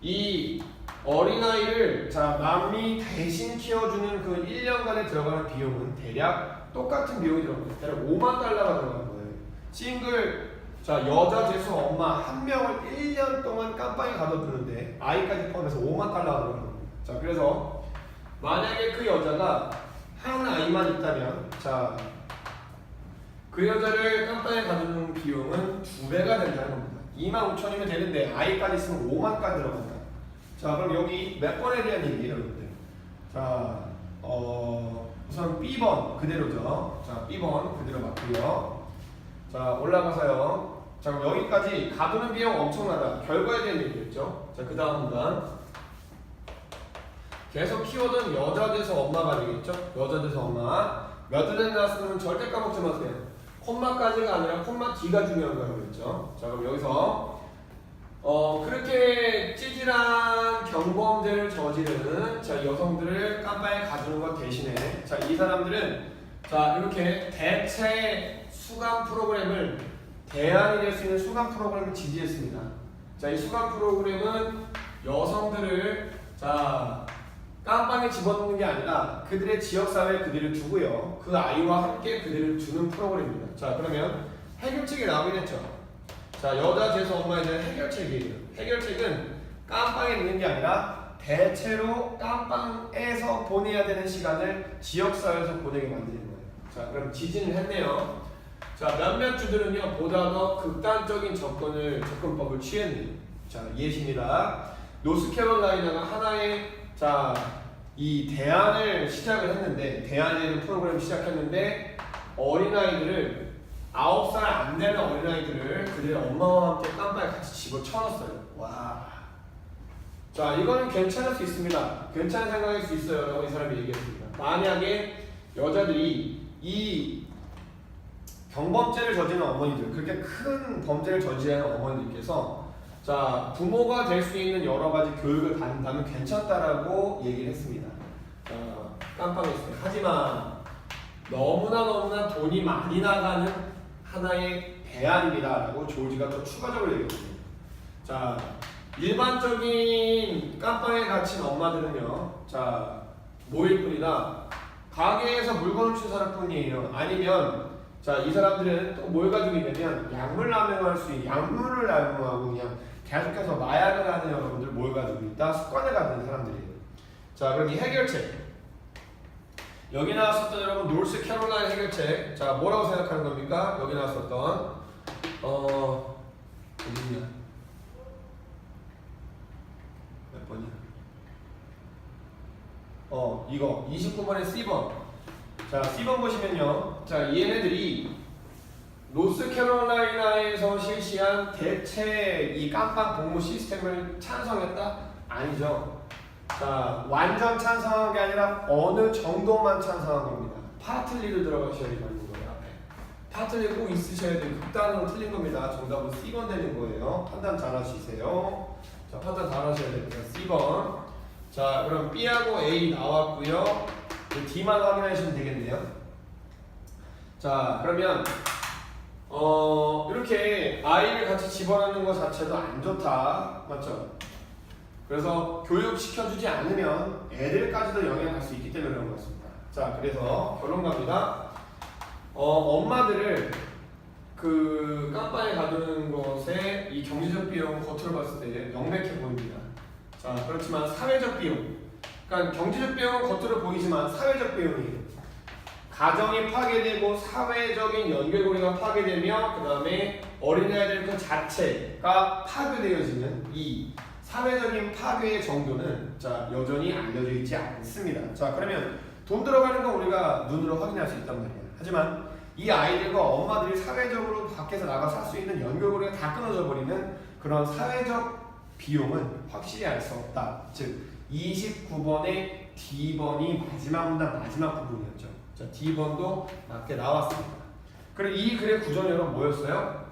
이 어린아이를 자, 남이 대신 키워주는 그 1년간에 들어가는 비용은 대략 똑같은 비용이 들어갑니다. 대략 5만 달러가 들어가는 거예요. 싱글, 자, 여자 재수 엄마 한 명을 1년 동안 깜빵에 가둬두는데 아이까지 포함해서 5만 달러가 들어가는 겁니다. 자, 그래서 만약에 그 여자가 한 아이만 있다면, 자, 그 여자를 깜빵에 가두는 비용은 2배가 된다는 겁니다. 25,000이면 되는데 아이까지 있으면 5만까지 들어간다. 자, 그럼 여기 몇 번에 대한 얘기예요, 여러분들? 자, 우선 B번 그대로죠. 자, B번 그대로 맞고요. 자, 올라가서요. 자, 그럼 여기까지 가두는 비용 엄청나다. 결과에 대한 얘기였죠. 자, 그 다음 문단. 계속 키워둔 여자 돼서 엄마가 되겠죠. 여자 돼서 엄마. 몇 대 나왔으면 절대 까먹지 마세요. 콤마까지가 아니라 콤마 D가 중요한 거예요, 그랬죠. 자, 그럼 여기서 그렇게 찌질한 경범죄를 저지르는 자, 여성들을 깜빵에 가두는 것 대신에 자, 이 사람들은 자, 이렇게 대체 수감 프로그램을 대안이 될 수 있는 수감 프로그램을 지지했습니다. 자, 이 수감 프로그램은 여성들을 자, 깜빵에 집어넣는 게 아니라 그들의 지역사회에 그들을 두고요, 그 아이와 함께 그들을 두는 프로그램입니다. 자, 그러면 해결책이 나오긴 했죠. 자, 여자 재수 엄마에 대한 해결책이에요. 해결책은 깜빵에 있는 게 아니라 대체로 깜빵에서 보내야 되는 시간을 지역사회에서 보내게 만드는 거예요. 자, 그럼 지진을 했네요. 자, 몇몇 주들은요, 보다 더 극단적인 접근법을 취했네요. 자, 예시입니다. 노스캐롤라이나가 하나의 자, 이 대안을 시작을 했는데, 대안이라는 프로그램을 시작했는데, 어린아이들을 9살 안 되는 어린아이들을 그들의 엄마와 함께 깜빵에 같이 집어쳐넣었어요. 와. 자, 이거는 괜찮을 수 있습니다. 괜찮은 생각일 수 있어요. 라고 이 사람이 얘기했습니다. 만약에 여자들이 이 경범죄를 저지르는 어머니들, 그렇게 큰 범죄를 저지르는 어머니들께서 자, 부모가 될 수 있는 여러 가지 교육을 받는다면 괜찮다라고 얘기를 했습니다. 깜빵에 있을 때. 하지만 너무나 돈이 많이 나가는 하나의 대안입니다라고 조지가 또 추가적으로 얘기했습니다. 자, 일반적인 깜빵에 갇힌 엄마들은요, 자, 뭐일 뿐이다. 가게에서 물건을 준 사람뿐이에요. 아니면 자, 이 사람들은 또 뭘 가지고 있냐면 약물 남용할 수 있는, 약물을 남용하고 그냥 계속해서 마약을 하는 여러분들 뭘 가지고 있다? 습관을 가지는 사람들이에요. 자, 그럼 이 해결책, 여기 나왔었던 여러분 노스캐롤라이나 해결책, 자, 뭐라고 생각하는 겁니까? 여기 나왔었던 어디냐? 몇 번이야? 이거 29번에 C번. 자, C번 보시면요, 자, 얘네들이 노스캐롤라이나에서 실시한 대체 이 깜빵 복무 시스템을 찬성했다? 아니죠. 자, 완전 찬성한 게 아니라 어느 정도만 찬성한 겁니다. 파틀리를 들어가셔야 되는 거예요. 앞에 파틀리 꼭 있으셔야 돼요. 극단으로 틀린 겁니다. 정답은 C번 되는 거예요. 판단 잘 하시세요. 자, 판단 잘 하셔야 됩니다. C번. 자, 그럼 B하고 A 나왔고요. D만 확인하시면 되겠네요. 자, 그러면 이렇게 아이를 같이 집어넣는 것 자체도 안 좋다. 맞죠? 그래서 교육시켜주지 않으면 애들까지도 영향을 갈 수 있기 때문에 그런 것 같습니다. 자, 그래서 결론 갑니다. 엄마들을 그 깜빵에 가두는 것에 이 경제적 비용 겉으로 봤을 때 명백해 보입니다. 자, 그렇지만 사회적 비용, 그러니까 경제적 비용은 겉으로 보이지만 사회적 비용이에요. 가정이 파괴되고 사회적인 연결고리가 파괴되며 그 다음에 어린아이들 그 자체가 파괴되어지는 이 사회적인 파괴의 정도는 자 여전히 알려져 있지 않습니다. 자, 그러면 돈 들어가는 건 우리가 눈으로 확인할 수 있단 말이에요. 하지만 이 아이들과 엄마들이 사회적으로 밖에서 나가 살 수 있는 연결고리가 다 끊어져 버리는 그런 사회적 비용은 확실히 알 수 없다. 즉 29번의 D번이 마지막 문단 마지막 부분이었죠. 자, D번도 맞게 나왔습니다. 그리고 이 글의 구조는 여러분 뭐였어요?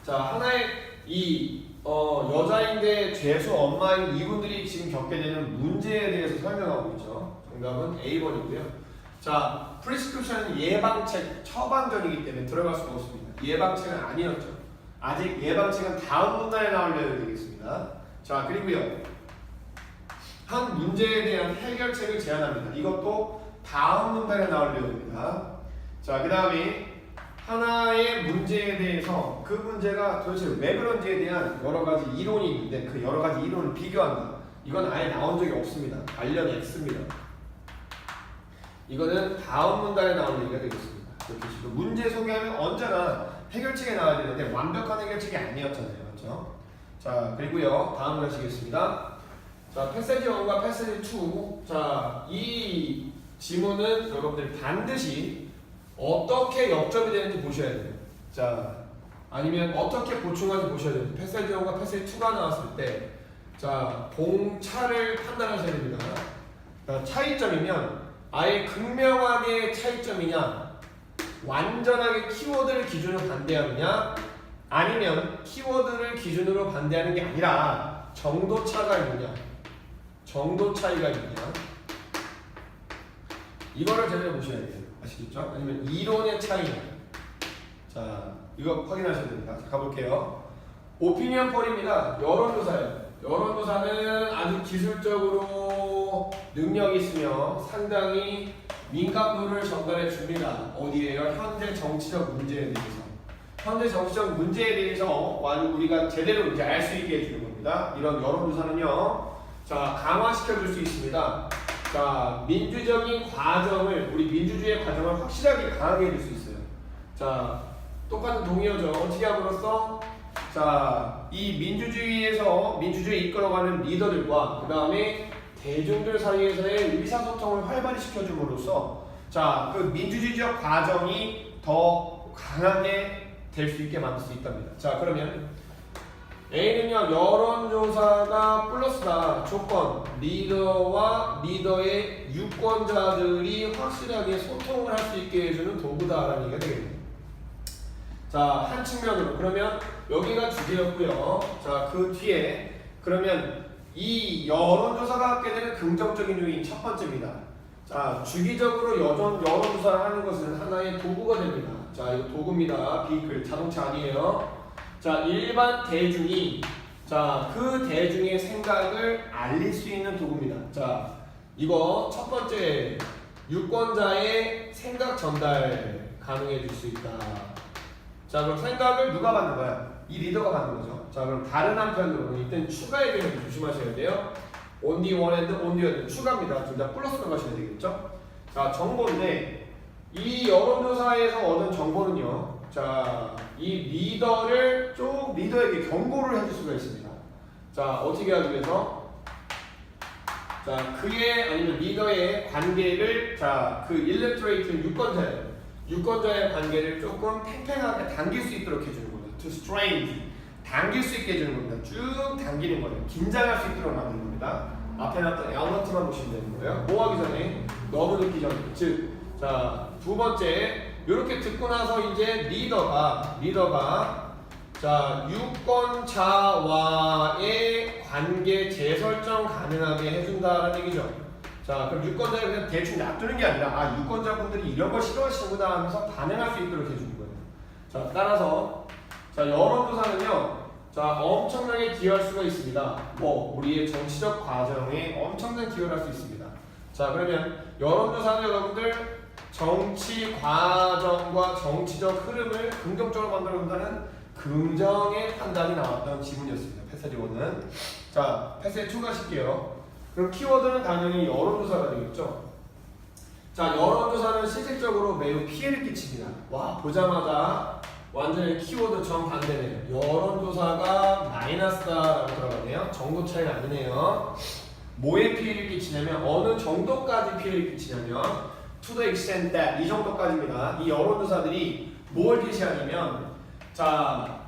자, 하나의 이 여자인데 죄수 엄마인 이분들이 지금 겪게 되는 문제에 대해서 설명하고 있죠. 정답은 A번이고요. 자, 프리스크립션은 예방책, 처방전이기 때문에 들어갈 수가 없습니다. 예방책은 아니었죠. 아직 예방책은 다음 문단에 나오려야 되겠습니다. 자, 그리고요. 한 문제에 대한 해결책을 제안합니다. 이것도 다음 문단에 나오려야 됩니다. 자, 그 다음에 하나의 문제에 대해서 그 문제가 도대체 왜 그런지에 대한 여러 가지 이론이 있는데 그 여러 가지 이론을 비교한다. 이건 아예 나온 적이 없습니다. 관련 X입니다. 이거는 다음 문단에 나오는 얘기가 되겠습니다. 이렇게 문제 소개하면 언제나 해결책이 나와야 되는데 완벽한 해결책이 아니었잖아요. 맞죠? 자, 그리고요. 다음 가시겠습니다. 자, 패세지 1과 패세지 2. 자, 이 지문은 여러분들 반드시 어떻게 역접이 되는지 보셔야 돼요. 자, 아니면 어떻게 보충하는지 보셔야 돼요. 패세지 1과 패세지 2가 나왔을 때, 자, 공차를 판단하셔야 됩니다. 자, 차이점이면 아예 극명하게 차이점이냐, 완전하게 키워드를 기준으로 반대하느냐, 아니면 키워드를 기준으로 반대하는 게 아니라 정도 차가 있느냐, 정도 차이가 있느냐, 이거를 제대로 보셔야 돼요. 아시겠죠? 아니면 이론의 차이냐. 자, 이거 확인하셔야 됩니다. 자, 가볼게요. 오피니언 폴입니다. 여론조사예요. 여론조사는 아주 기술적으로 능력이 있으며 상당히 민감도를 전달해 줍니다. 어디에요? 현재 정치적 문제에 대해서. 현재 정치적 문제에 대해서 우리가 제대로 이제 알 수 있게 해주는 겁니다. 이런 여론조사는요, 자, 강화시켜 줄 수 있습니다. 자, 민주적인 과정을, 우리 민주주의의 과정을 확실하게 강하게 해줄 수 있어요. 자, 똑같은 동의어죠. 어떻게 함으로써 자, 이 민주주의에 이끌어가는 리더들과 그 다음에 대중들 사이에서의 의사소통을 활발히 시켜줌으로써 자, 그 민주주의적 과정이 더 강하게 될 수 있게 만들 수 있답니다. 자, 그러면 A는요, 여론조사가 플러스다. 조건, 리더와 리더의 유권자들이 확실하게 소통을 할 수 있게 해주는 도구다라는 얘기가 되겠네요. 자, 한 측면으로 그러면 여기가 주제였고요. 자, 그 뒤에 그러면 이 여론조사가 갖게 되는 긍정적인 요인 첫 번째입니다. 자, 주기적으로 여론조사를 하는 것은 하나의 도구가 됩니다. 자, 이거 도구입니다. 비클, 자동차 아니에요. 자, 일반 대중이 자, 그 대중의 생각을 알릴 수 있는 도구입니다. 자, 이거 첫 번째 유권자의 생각 전달 가능해 줄 수 있다. 자, 그럼 생각을 누가 받는 거야? 이 리더가 받는 거죠. 자, 그럼 다른 한편으로는 이때는 추가의 개념 조심하셔야 돼요. only one and only one 추가입니다. 둘 다 플러스로 가셔야 되겠죠? 자, 정보인데 이 여론조사에서 얻은 정보는요. 자, 이 리더를 쭉 리더에게 경고를 해줄 수가 있습니다. 자, 어떻게 하기 위해서? 자, 그의 아니면 리더의 관계를 자, 그 일렉토레이트는 유권자의 관계를 조금 팽팽하게 당길 수 있도록 해주는 겁니다. To strain, 당길 수 있게 해주는 겁니다. 쭉 당기는 거예요. 긴장할 수 있도록 만드는 겁니다. 앞에 나왔던 엘러트만 보시면 되는 거예요. 뭐 하기 전에? 너무 늦기 전에. 즉, 자, 두 번째, 이렇게 듣고 나서 이제 리더가 자, 유권자와의 관계 재설정 가능하게 해준다라는 얘기죠. 자, 그럼 유권자를 그냥 대충 놔두는 게 아니라 유권자분들이 이런 걸 싫어하시는구나 하면서 반응할 수 있도록 해주는 거예요. 자, 따라서 자, 여론조사는요. 자, 엄청나게 기여할 수가 있습니다. 우리의 정치적 과정에 엄청난 기여를 할 수 있습니다. 자, 그러면 여론조사는 여러분들 정치 과정과 정치적 흐름을 긍정적으로 만들어준다는 긍정의 판단이 나왔던 지문이었습니다. 패스지 1은. 자, 패스지 2 가실게요. 그럼 키워드는 당연히 여론조사가 되겠죠. 자, 여론조사는 실질적으로 매우 피해를 끼칩니다. 와, 보자마자 완전히 키워드 정반대네요. 여론조사가 마이너스다라고 들어가네요. 정도 차이가 아니네요. 뭐에 피해를 끼치냐면 어느 정도까지 피해를 끼치냐면 to the extent that 이 정도까지입니다. 이 여론조사들이 뭘 제시하냐면 자,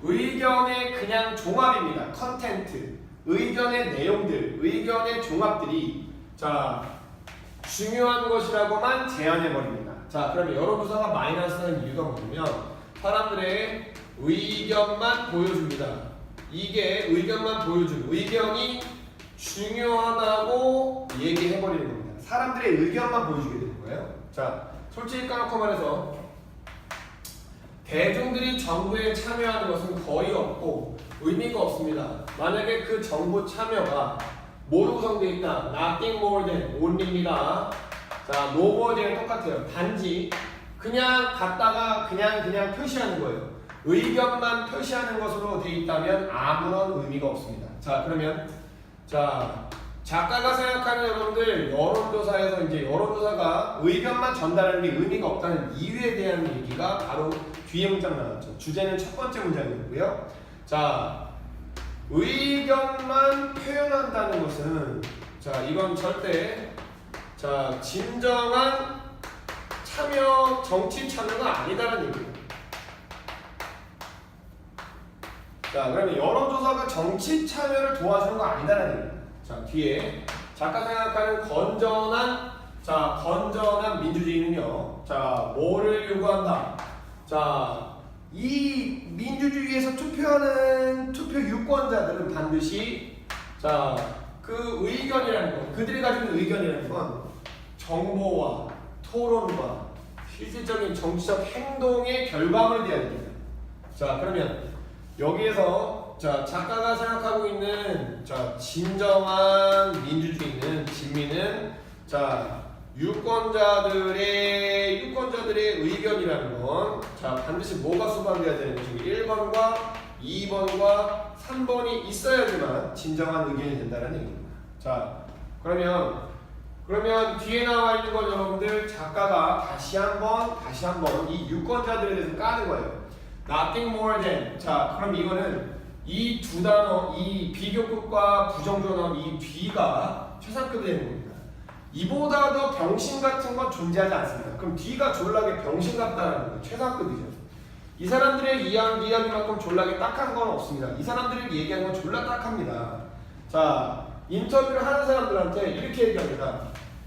의견의 그냥 종합입니다. 컨텐트, 의견의 내용들, 의견의 종합들이 자, 중요한 것이라고만 제안해버립니다. 자, 그러면 여론조사가 마이너스는 이유가 뭐냐면 사람들의 의견만 보여줍니다. 이게 의견만 보여주는 의견이 중요하다고 얘기해버리는 겁니다. 사람들의 의견만 보여주게 되는 거예요. 자, 솔직히 까놓고 말해서 대중들이 정부에 참여하는 것은 거의 없고 의미가 없습니다. 만약에 그 정부 참여가 뭐로 구성되어 있다? Nothing more than only입니다. 자, no more than은 똑같아요. 단지 그냥 갖다가 그냥 표시하는 거예요. 의견만 표시하는 것으로 되어 있다면 아무런 의미가 없습니다. 자, 그러면 자, 작가가 생각하는 여러분들 여론조사에서 이제 여론조사가 의견만 전달하는 게 의미가 없다는 이유에 대한 얘기가 바로 뒤에 문장 나왔죠. 주제는 첫 번째 문장이고요. 자, 의견만 표현한다는 것은 자, 이건 절대 자, 진정한 참여, 정치 참여가 아니다라는 얘기예요. 자, 그러면 여론조사가 정치 참여를 도와주는 거 아니다라는 얘기예요. 자, 뒤에 작가 생각하는 건전한 민주주의는요. 자, 뭐를 요구한다? 자, 이 민주주의에서 투표하는 투표 유권자들은 반드시 자, 그 의견이라는 건 그들이 가지고 있는 의견이라는 건 정보와 토론과 실질적인 정치적 행동의 결과물이 되어야 됩니다. 자, 그러면 여기에서 자, 작가가 생각하고 있는 자, 진정한 민주주의는 진미는 자, 유권자들의 의견이라는 건 자, 반드시 뭐가 수반돼야 되는 것이고 1번과 2번과 3번이 있어야지만 진정한 의견이 된다는 얘기입니다. 자, 그러면 뒤에 나와 있는 건 여러분들 작가가 다시 한번 이 유권자들에 대해서 까는 거예요. Nothing more than. 자, 그럼 이거는 이 두 단어, 이 비교급과 부정조가 나온 이 뒤가 최상급이 되는 겁니다. 이보다 더 병신 같은 건 존재하지 않습니다. 그럼 뒤가 졸라게 병신 같다는 거예요. 최상급이죠. 이 사람들의 이야기만큼 졸라게 딱한 건 없습니다. 이 사람들이 얘기하는 건 졸라 딱합니다. 자, 인터뷰를 하는 사람들한테 이렇게 얘기합니다.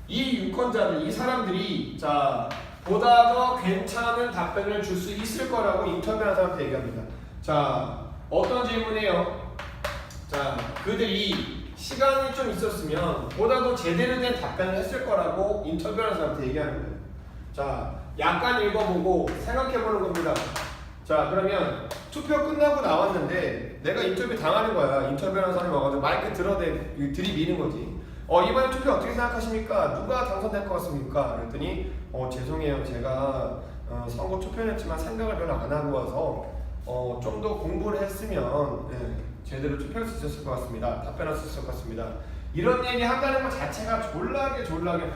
이 유권자들, 이 사람들이 자, 보다 더 괜찮은 답변을 줄 수 있을 거라고 인터뷰하는 사람한테 얘기합니다. 자, 어떤 질문이에요? 자, 그들이 시간이 좀 있었으면 보다 더 제대로 된 답변을 했을 거라고 인터뷰하는 사람한테 얘기하는 거예요. 자, 약간 읽어보고 생각해보는 겁니다. 자, 그러면 투표 끝나고 나왔는데 내가 인터뷰 당하는 거야. 인터뷰하는 사람이 와가지고 마이크 들이미는 거지. 이번에 투표 어떻게 생각하십니까? 누가 당선될 것 같습니까? 그랬더니 죄송해요. 제가 선거 투표는 했지만 생각을 별로 안 하고 와서 좀 더 공부를 했으면 제대로 투표할 수 있었을 것 같습니다. 답변할 수 있었을 것 같습니다. 이런 얘기 한다는 것 자체가 졸라게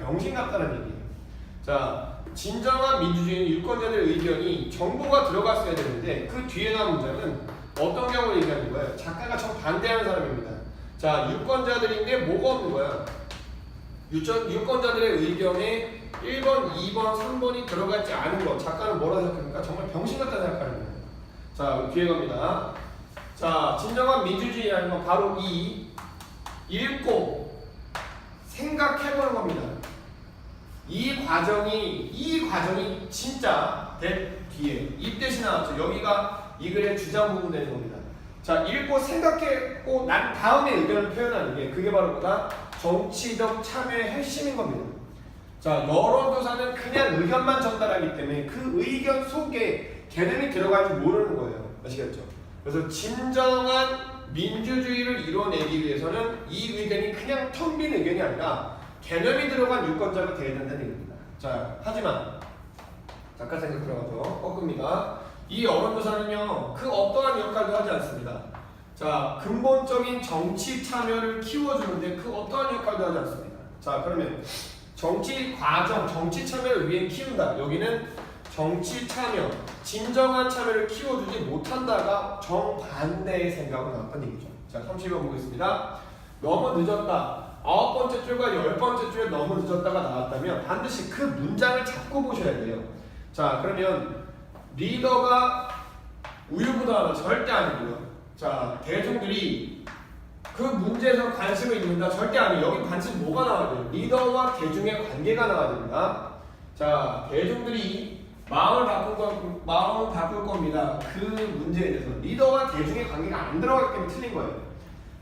병신 같다는 얘기예요. 자, 진정한 민주주의는 유권자들의 의견이 정보가 들어갔어야 되는데 그 뒤에 나온 문장은 어떤 경우를 얘기하는 거예요? 작가가 정반대하는 사람입니다. 자, 유권자들인데 뭐가 없는 거야? 유권자들의 의견에 1번, 2번, 3번이 들어가지 않은 거. 작가는 뭐라고 생각합니까? 정말 병신 같다 생각하는 거예요. 자, 뒤에 갑니다. 자, 진정한 민주주의라는 건 바로 이 읽고 생각해보는 겁니다. 이 과정이 진짜 된 뒤에 입대시 나왔죠. 여기가 이 글의 주장 부분 되는 겁니다. 자, 읽고 생각했고 난 다음에 의견을 표현하는 게 그게 바로 뭐다? 정치적 참여의 핵심인 겁니다. 자, 여론조사는 그냥 의견만 전달하기 때문에 그 의견 속에 개념이 들어가지 모르는 거예요. 아시겠죠? 그래서 진정한 민주주의를 이뤄내기 위해서는 이 의견이 그냥 텅 빈 의견이 아니라 개념이 들어간 유권자가 되어야 된다는 얘기입니다. 자, 하지만 잠깐 생각 들어가죠. 꺾습니다. 이 여론조사는요, 그 어떠한 역할도 하지 않습니다. 자, 근본적인 정치 참여를 키워주는데 그 어떠한 역할도 하지 않습니다. 자, 그러면 정치 과정, 정치 참여를 위해 키운다. 여기는 정치 참여, 진정한 참여를 키워주지 못한다가 정반대의 생각으로 나왔다는 얘기죠. 자, 30번 보겠습니다. 너무 늦었다. 9번째 줄과 10번째 줄에 너무 늦었다가 나왔다면 반드시 그 문장을 잡고 보셔야 돼요. 자, 그러면 리더가 우유부단하다 절대 아니고요. 자, 대중들이 그 문제에서 관심을 입는다 절대 아니에요. 여기 반드시 뭐가 나와야 돼요? 리더와 대중의 관계가 나와야 됩니다. 자, 대중들이 마음을 바꿀 겁니다. 그 문제에 대해서 리더와 대중의 관계가 안 들어가기 때문에 틀린 거예요.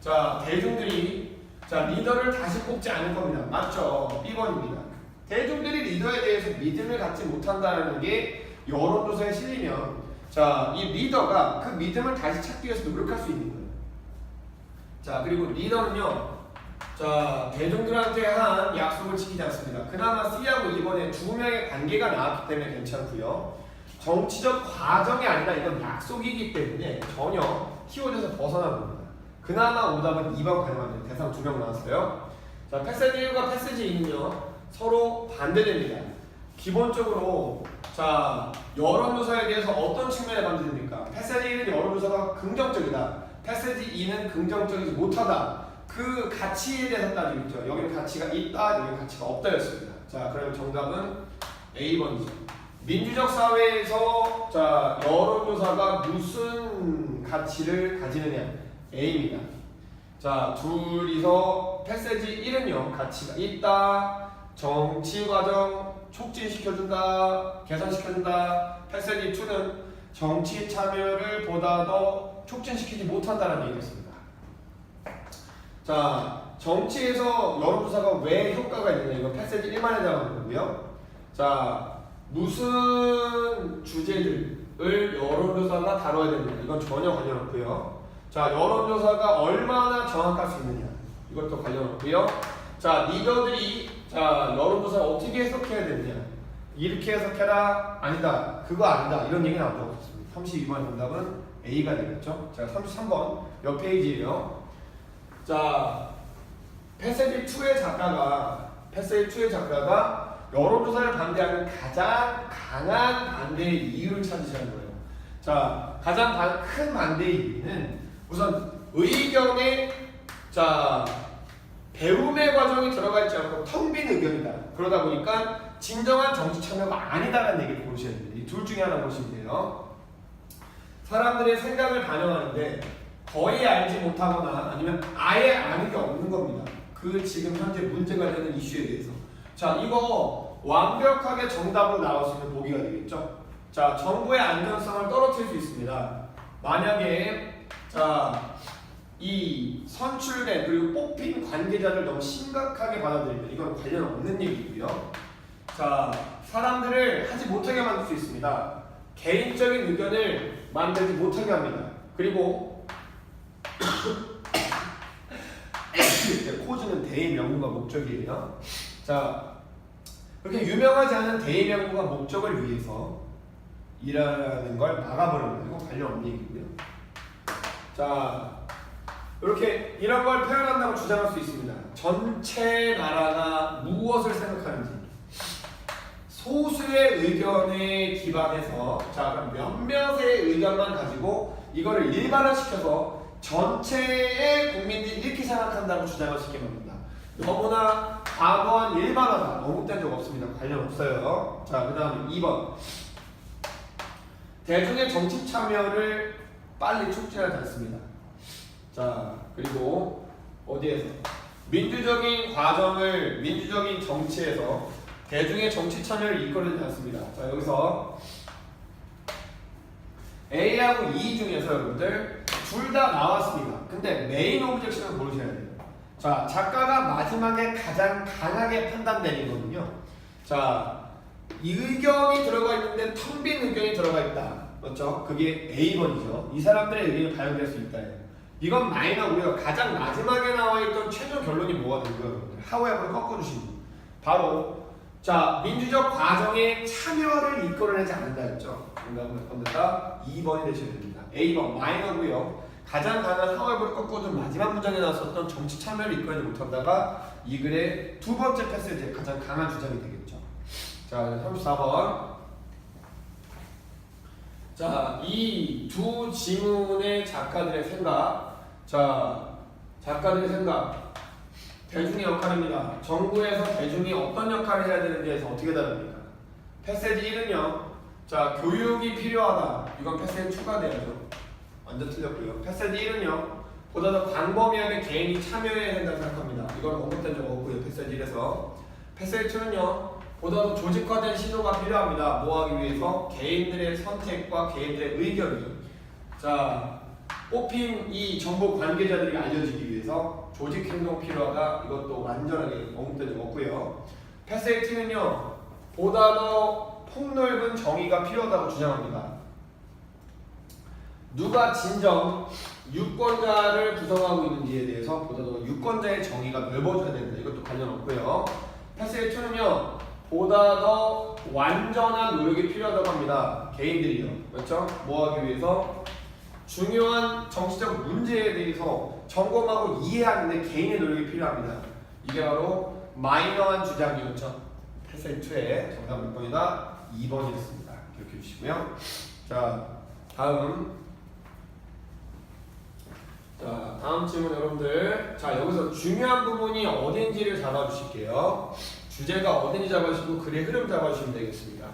자, 대중들이 리더를 다시 뽑지 않을 겁니다. 맞죠? B번입니다. 대중들이 리더에 대해서 믿음을 갖지 못한다는 게 여론조사에 실리면 이 리더가 그 믿음을 다시 찾기 위해서 노력할 수 있는 거예요. 자, 그리고 리더는요, 대중들한테 한 약속을 지키지 않습니다. 그나마 C하고 2번에 두 명의 관계가 나왔기 때문에 괜찮고요. 정치적 과정이 아니라 이건 약속이기 때문에 전혀 키워드에서 벗어난 겁니다. 그나마 오답은 2번 가능합니다. 대상 2명 나왔어요. 자, 패세지 1과 패세지 2는요, 서로 반대됩니다. 기본적으로 여론조사에 대해서 어떤 측면에 반대됩니까? 패세지 1은 여론조사가 긍정적이다. 패세지 2는 긍정적이지 못하다. 그 가치에 대해서 따지고 있죠. 여기는 가치가 있다, 여기는 가치가 없다였습니다. 자, 그러면 정답은 A번이죠. 민주적 사회에서 여론조사가 무슨 가치를 가지느냐? A입니다. 자, 둘이서 패세지 1은요, 가치가 있다, 정치과정 촉진시켜준다, 개선시켜준다. 패세지 2는 정치 참여를 보다 더 촉진시키지 못한다는 얘기였습니다. 자, 정치에서 여론조사가 왜 효과가 있느냐, 이거 패세지 1만 해당하는 거고요. 자, 무슨 주제들을 여론조사가 다뤄야 됩니다. 이건 전혀 관련 없고요. 자, 여론조사가 얼마나 정확할 수 있느냐, 이것도 관련 없고요. 자, 리더들이 여론조사를 어떻게 해석해야 되느냐, 이렇게 해석해라, 아니다, 그거 아니다, 이런 얘기 나올 거 없습니다. 32번 정답은 A가 되겠죠. 자, 33번 옆 페이지예요. 자, 패세지 2의 작가가 여론조사를 반대하는 가장 강한 반대의 이유를 찾으시는 거예요. 자, 가장 큰 반대의 이유는 우선 의견에 배움의 과정이 들어가 있지 않고 텅 빈 의견이다. 그러다 보니까 진정한 정치 참여가 아니다라는 얘기를 보셔야 돼요. 이 둘 중에 하나 보시면 돼요. 사람들의 생각을 반영하는데 거의 알지 못하거나 아니면 아예 아는 게 없는 겁니다. 그 지금 현재 문제가 되는 이슈에 대해서. 자, 이거 완벽하게 정답으로 나올 수 있는 보기가 되겠죠. 자, 정부의 안전성을 떨어뜨릴 수 있습니다. 만약에 이 선출된 그리고 뽑힌 관계자를 너무 심각하게 받아들이면 이건 관련 없는 얘기고요. 자, 사람들을 하지 못하게 만들 수 있습니다. 개인적인 의견을 만들지 못하게 합니다. 그리고 코즈는 대의 명분과 목적이에요. 자, 그렇게 유명하지 않은 대의 명분과 목적을 위해서 일하는 걸 막아버립니다. 이거 관련 없는 얘기고요. 자, 이렇게 이런 걸 표현한다고 주장할 수 있습니다. 전체 나라가 무엇을 생각하는지 소수의 의견에 기반해서 그럼 몇몇의 의견만 가지고 이거를 일반화시켜서 전체의 국민들이 이렇게 생각한다고 주장을 시키는 겁니다. 너무나 과도한 일반화다. 언급된 적 없습니다. 관련 없어요. 자, 그 다음 2번. 대중의 정치 참여를 빨리 촉진하지 않습니다. 자, 그리고 어디에서? 민주적인 과정을, 민주적인 정치에서 대중의 정치 참여를 이끌어내지 않습니다. 자, 여기서 A하고 E 중에서 여러분들 둘 다 나왔습니다. 근데 메인 오브젝션을 모르셔야 돼요. 자, 작가가 마지막에 가장 강하게 판단내린 거는요, 자, 이 의견이 들어가 있는데 텅 빈 의견이 들어가 있다. 맞죠? 그게 A번이죠. 이 사람들의 의견이 반영될 수 있다. 이건 마이너고요. 가장 마지막에 나와 있던 최종 결론이 뭐가 되고요? 하우에버를 꺾어주신 바로 자 민주적 과정에 참여를 이끌어내지 않는다 했죠. 정답은 어떤다? 2번이 되셔야 됩니다. A번 마이너고요. 가장 강한 하우에버를 꺾어준 마지막 문장에 나왔었던 정치 참여를 이끌어내지 못한다가 이 글의 두 번째 패스지의 가장 강한 주장이 되겠죠. 자 34번. 자, 이 두 지문의 작가들의 생각. 자, 작가들의 생각. 대중의 역할입니다. 정부에서 대중이 어떤 역할을 해야 되는지에서 어떻게 다릅니까? 패세지 1은요. 자, 교육이 필요하다. 이건 패세지 2가 돼야죠. 완전 틀렸고요. 패세지 1은요. 보다 더 광범위하게 개인이 참여해야 된다고 생각합니다. 이건 언급된 적 없고요. 패세지 1에서. 패세지 2는요. 보다 더 조직화된 시도가 필요합니다. 뭐 하기 위해서? 개인들의 선택과 개인들의 의견이 자 뽑힌 이 정보 관계자들이 알려지기 위해서 조직 행동 필요하다. 이것도 완전하게 언급된 적 없고요. 패세이트는요 보다 더 폭넓은 정의가 필요하다고 주장합니다. 누가 진정 유권자를 구성하고 있는지에 대해서 보다 더 유권자의 정의가 넓어져야 된다. 이것도 관련 없고요. 패세이트는요 보다 더 완전한 노력이 필요하다고 합니다. 개인들이요. 그렇죠? 뭐 하기 위해서? 중요한 정치적 문제에 대해서 점검하고 이해하는데 개인의 노력이 필요합니다. 이게 바로 마이너한 주장이었죠. 패세지 2의 정답 몇 번이다? 2번이었습니다. 기억해 주시고요. 자, 다음 질문 여러분들. 자, 여기서 중요한 부분이 어딘지를 잡아주실게요. 주제가 어딘지 잡아주시고 글의 흐름 잡아주시면 되겠습니다.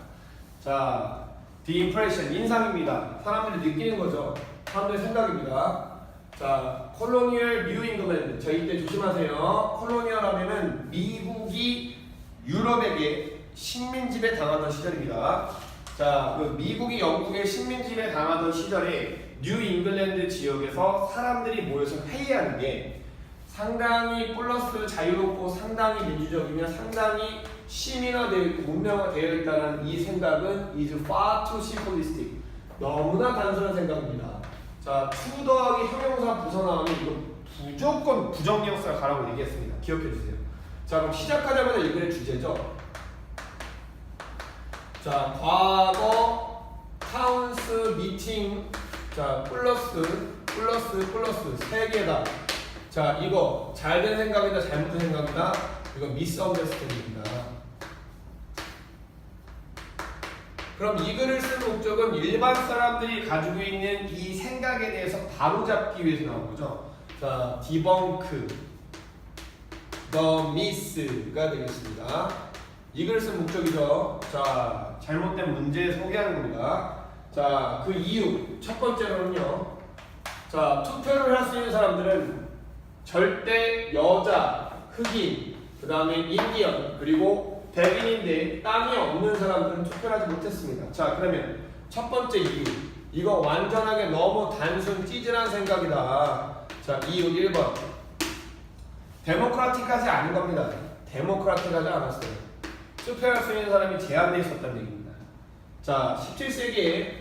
자, the impression, 인상입니다. 사람들이 느끼는 거죠. 사람들의 생각입니다. 자, 콜로니얼 뉴 잉글랜드. 자, 이때 조심하세요. 콜로니얼 하면은 미국이 유럽에게 식민지배 당하던 시절입니다. 자, 그 미국이 영국의 식민지배 당하던 시절에 뉴 잉글랜드 지역에서 사람들이 모여서 회의하는 게 상당히 플러스 자유롭고 상당히 민주적이며 상당히 시민화되어 있고 문명화되어 있다는 이 생각은 is far too simplistic. 너무나 단순한 생각입니다. 자, to 더하기 형용사 부사 나오면 이거 무조건 부정역사 가라고 얘기했습니다. 기억해 주세요. 자, 그럼 시작하자마자 이 글의 주제죠. 자, 과거 카운스 미팅 자 플러스 세 개다. 자, 이거 잘된 생각이다 잘못된 생각이다. 이거 미스언더스탠딩입니다. 그럼 이 글을 쓴 목적은 일반 사람들이 가지고 있는 이 생각에 대해서 바로잡기 위해서 나온 거죠. 자, 디벙크 the myth가 되겠습니다. 이 글을 쓴 목적이죠. 자, 잘못된 문제 소개하는 겁니다. 자, 그 이유 첫 번째로는요. 자, 투표를 할 수 있는 사람들은 절대 여자, 흑인, 그 다음에 인디언, 그리고 백인인데 땅이 없는 사람들은 투표를 하지 못했습니다. 자, 그러면 첫 번째 이유. 이거 완전하게 너무 단순 찌질한 생각이다. 자, 이유 1번. 데모크라틱하지 않은 겁니다. 데모크라틱하지 않았어요. 투표할 수 있는 사람이 제한되어 있었다는 얘기입니다. 자, 17세기에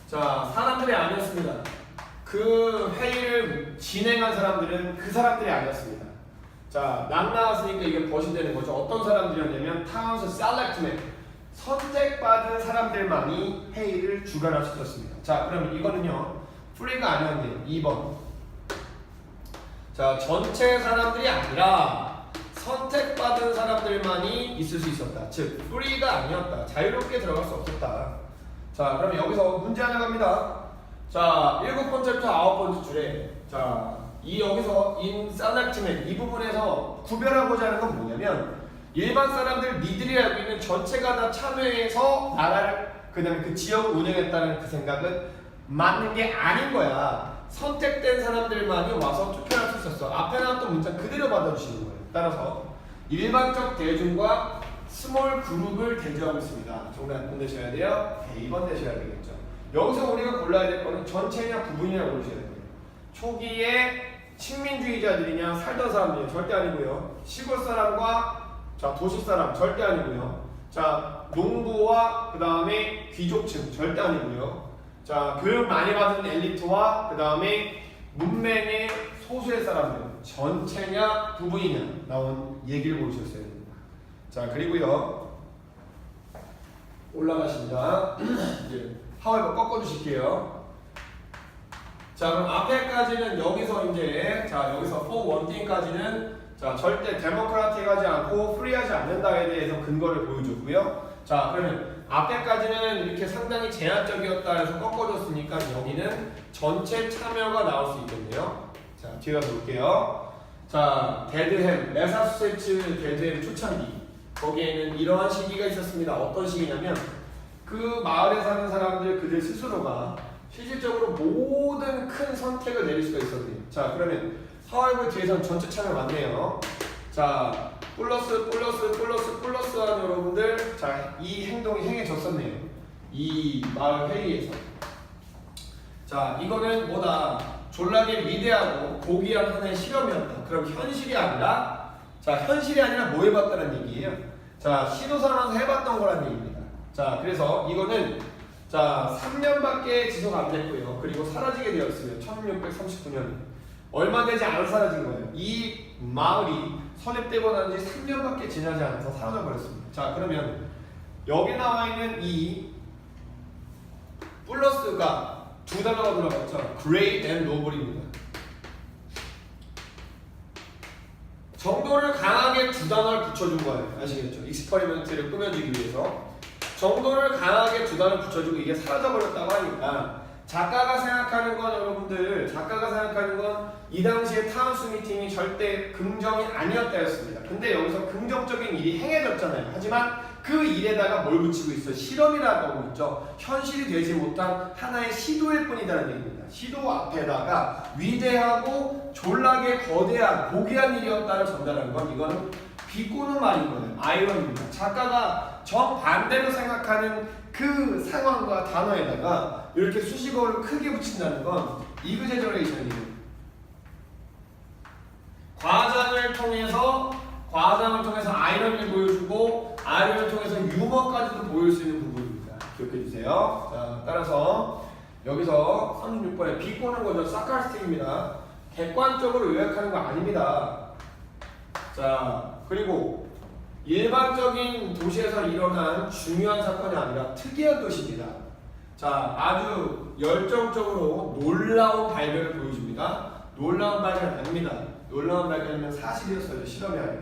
자, 사람들이 아니었습니다. 그 회의를 진행한 사람들은 그 사람들이 아니었습니다. 자, 남 나왔으니까 이게 벗이 되는 거죠. 어떤 사람들이었냐면 타운스 셀렉트맨, 선택받은 사람들만이 회의를 주관할 수 있었습니다. 자, 그러면 이거는요 프리가 아니었네요. 2번. 자, 전체 사람들이 아니라 선택받은 사람들만이 있을 수 있었다. 즉, 프리가 아니었다. 자유롭게 들어갈 수 없었다. 자, 그럼 여기서 문제 하나 갑니다. 자, 7번째부터 9번째 줄에 자, 이 여기서 in selectment 이 부분에서 구별하고자 하는 건 뭐냐면 일반 사람들 니들이 알고 있는 전체가 다 참여해서 나라를 그 다음에 그 지역을 운영했다는 그 생각은 맞는 게 아닌 거야. 선택된 사람들만이 와서 투표할 수 있었어. 앞에 나왔던 문장 그대로 받아주시는 거예요. 따라서 일반적 대중과 스몰 그룹을 대조하고 있습니다. 정답 몇 번 되셔야 돼요? 2번 되셔야 되겠죠. 여기서 우리가 골라야 될 거는 전체냐 부분이냐 고르셔야 돼요. 초기에 식민주의자들이냐 살던 사람들이냐 절대 아니고요. 시골 사람과 자 도시 사람 절대 아니고요. 자, 농부와 그 다음에 귀족층 절대 아니고요. 자, 교육 많이 받은 엘리트와 그 다음에 문맹의 소수의 사람들 전체냐 부분이냐 나온 얘기를 보셨어야 됩니다. 자, 그리고요 올라가십니다. 이제 하와이버 꺾어주실게요. 자, 그럼 앞에까지는 여기서 이제 여기서 for one thing까지는 절대 데모크라틱하지 않고 프리하지 않는다에 대해서 근거를 보여줬고요. 자, 그러면 앞에까지는 이렇게 상당히 제한적이었다 해서 꺾어줬으니까 여기는 전체 참여가 나올 수 있겠네요. 자, 뒤에 가서 볼게요. 자, 데드햄, 매사추세츠 데드햄 초창기 거기에는 이러한 시기가 있었습니다. 어떤 시기냐면 그 마을에 사는 사람들 그들 스스로가 실질적으로 모든 큰 선택을 내릴 수가 있었대요. 자, 그러면 하와이브 뒤에서는 전체 참여 맞네요. 자, 플러스 한 여러분들, 자, 이 행동이 행해졌었네요. 이 마을 회의에서. 자, 이거는 뭐다? 졸라게 위대하고 고귀한 하나의 실험이었다. 그럼 현실이 아니라, 자, 현실이 아니라 뭐 해봤다는 얘기예요. 자, 시도산에서 해봤던 거라는 얘기입니다. 자, 그래서 이거는 자, 3년밖에 지속 안 됐고요. 그리고 사라지게 되었어요. 1639년. 얼마 되지 않아 사라진 거예요. 이 마을이 설립되고 난 지 3년밖에 지나지 않아서 사라져 버렸습니다. 자, 그러면 여기 나와 있는 이 플러스가 두 단어가 들어갔죠. Great and Noble입니다. 정도를 강하게 두 단어를 붙여준 거예요. 아시겠죠? 익스퍼리먼트를 꾸며주기 위해서 정도를 강하게 두 단어를 붙여주고 이게 사라져버렸다고 하니까 작가가 생각하는 건 여러분들, 작가가 생각하는 건 이 당시에 타운스 미팅이 절대 긍정이 아니었다였습니다. 근데 여기서 긍정적인 일이 행해졌잖아요. 하지만 그 일에다가 뭘 붙이고 있어? 실험이라고 하고 있죠. 현실이 되지 못한 하나의 시도일 뿐이라는 얘기입니다. 시도 앞에다가 위대하고 졸라게 거대한 고귀한 일이었다를 전달한 건 이거는 비꼬는 말인 거예요. 아이러니입니다. 작가가 정반대로 생각하는 그 상황과 단어에다가 이렇게 수식어를 크게 붙인다는 건 이그제저레이션이에요. 과장을 통해서 아이러니를 보여주고 아이러니를 통해서 유머까지도 보일 수 있는 부분입니다. 기억해 주세요. 자, 따라서 여기서 36번에 비꼬는 거죠. 사카스틱입니다. 객관적으로 요약하는 거 아닙니다. 자, 그리고 일반적인 도시에서 일어난 중요한 사건이 아니라 특이한 도시입니다. 자, 아주 열정적으로 놀라운 발견을 보여줍니다. 놀라운 발견 아닙니다. 놀라운 발견이면 사실이었어요. 실험이 아니라.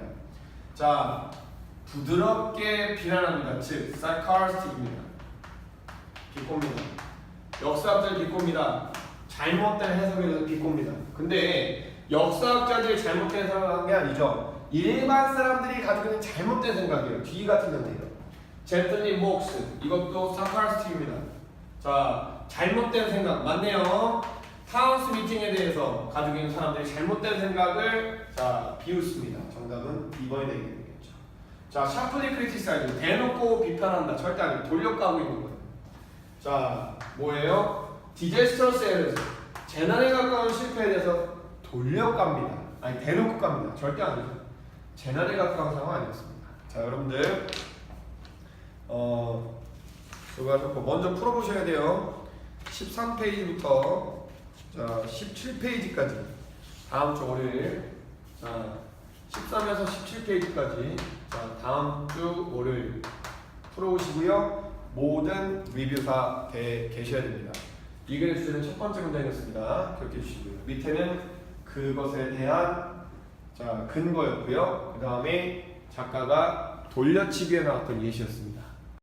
자, 부드럽게 비난합니다. 즉, sarcastic입니다. 비꼬입니다. 역사학자들 비꼬입니다. 잘못된 해석에 대해서 비꼬입니다. 근데 역사학자들이 잘못된 해석을 한 게 아니죠. 일반 사람들이 가지고 있는 잘못된 생각이에요. 뒤 같은 건데요. 제틀리 목스, 이것도 sarcastic입니다. 자, 잘못된 생각 맞네요. 타운스 미팅에 대해서 가지고 있는 사람들이 잘못된 생각을 비웃습니다. 정답은 2번이 되겠죠. 자, 샤프리 크리티사이즈, 대놓고 비판한다. 절대 아니에요. 돌려가고 있는 거예요. 자, 뭐예요? 디제스터스 에러스, 재난에 가까운 실패에 대해서 돌려갑니다. 아니, 대놓고 갑니다. 절대 아니죠. 재난에 가까운 상황 아니었습니다. 자, 여러분들 수고하셨고 먼저 풀어보셔야 돼요. 13페이지부터 자 17페이지까지 다음 주 월요일, 자 13에서 17페이지까지 자 다음 주 월요일 풀어오시고요. 모든 리뷰가 계셔야 됩니다. 이 글의 주제는 첫 번째 문장이었습니다. 기억해 주시고요. 밑에는 그것에 대한 자 근거였고요. 그 다음에 작가가 돌려치기에 나왔던 예시였습니다.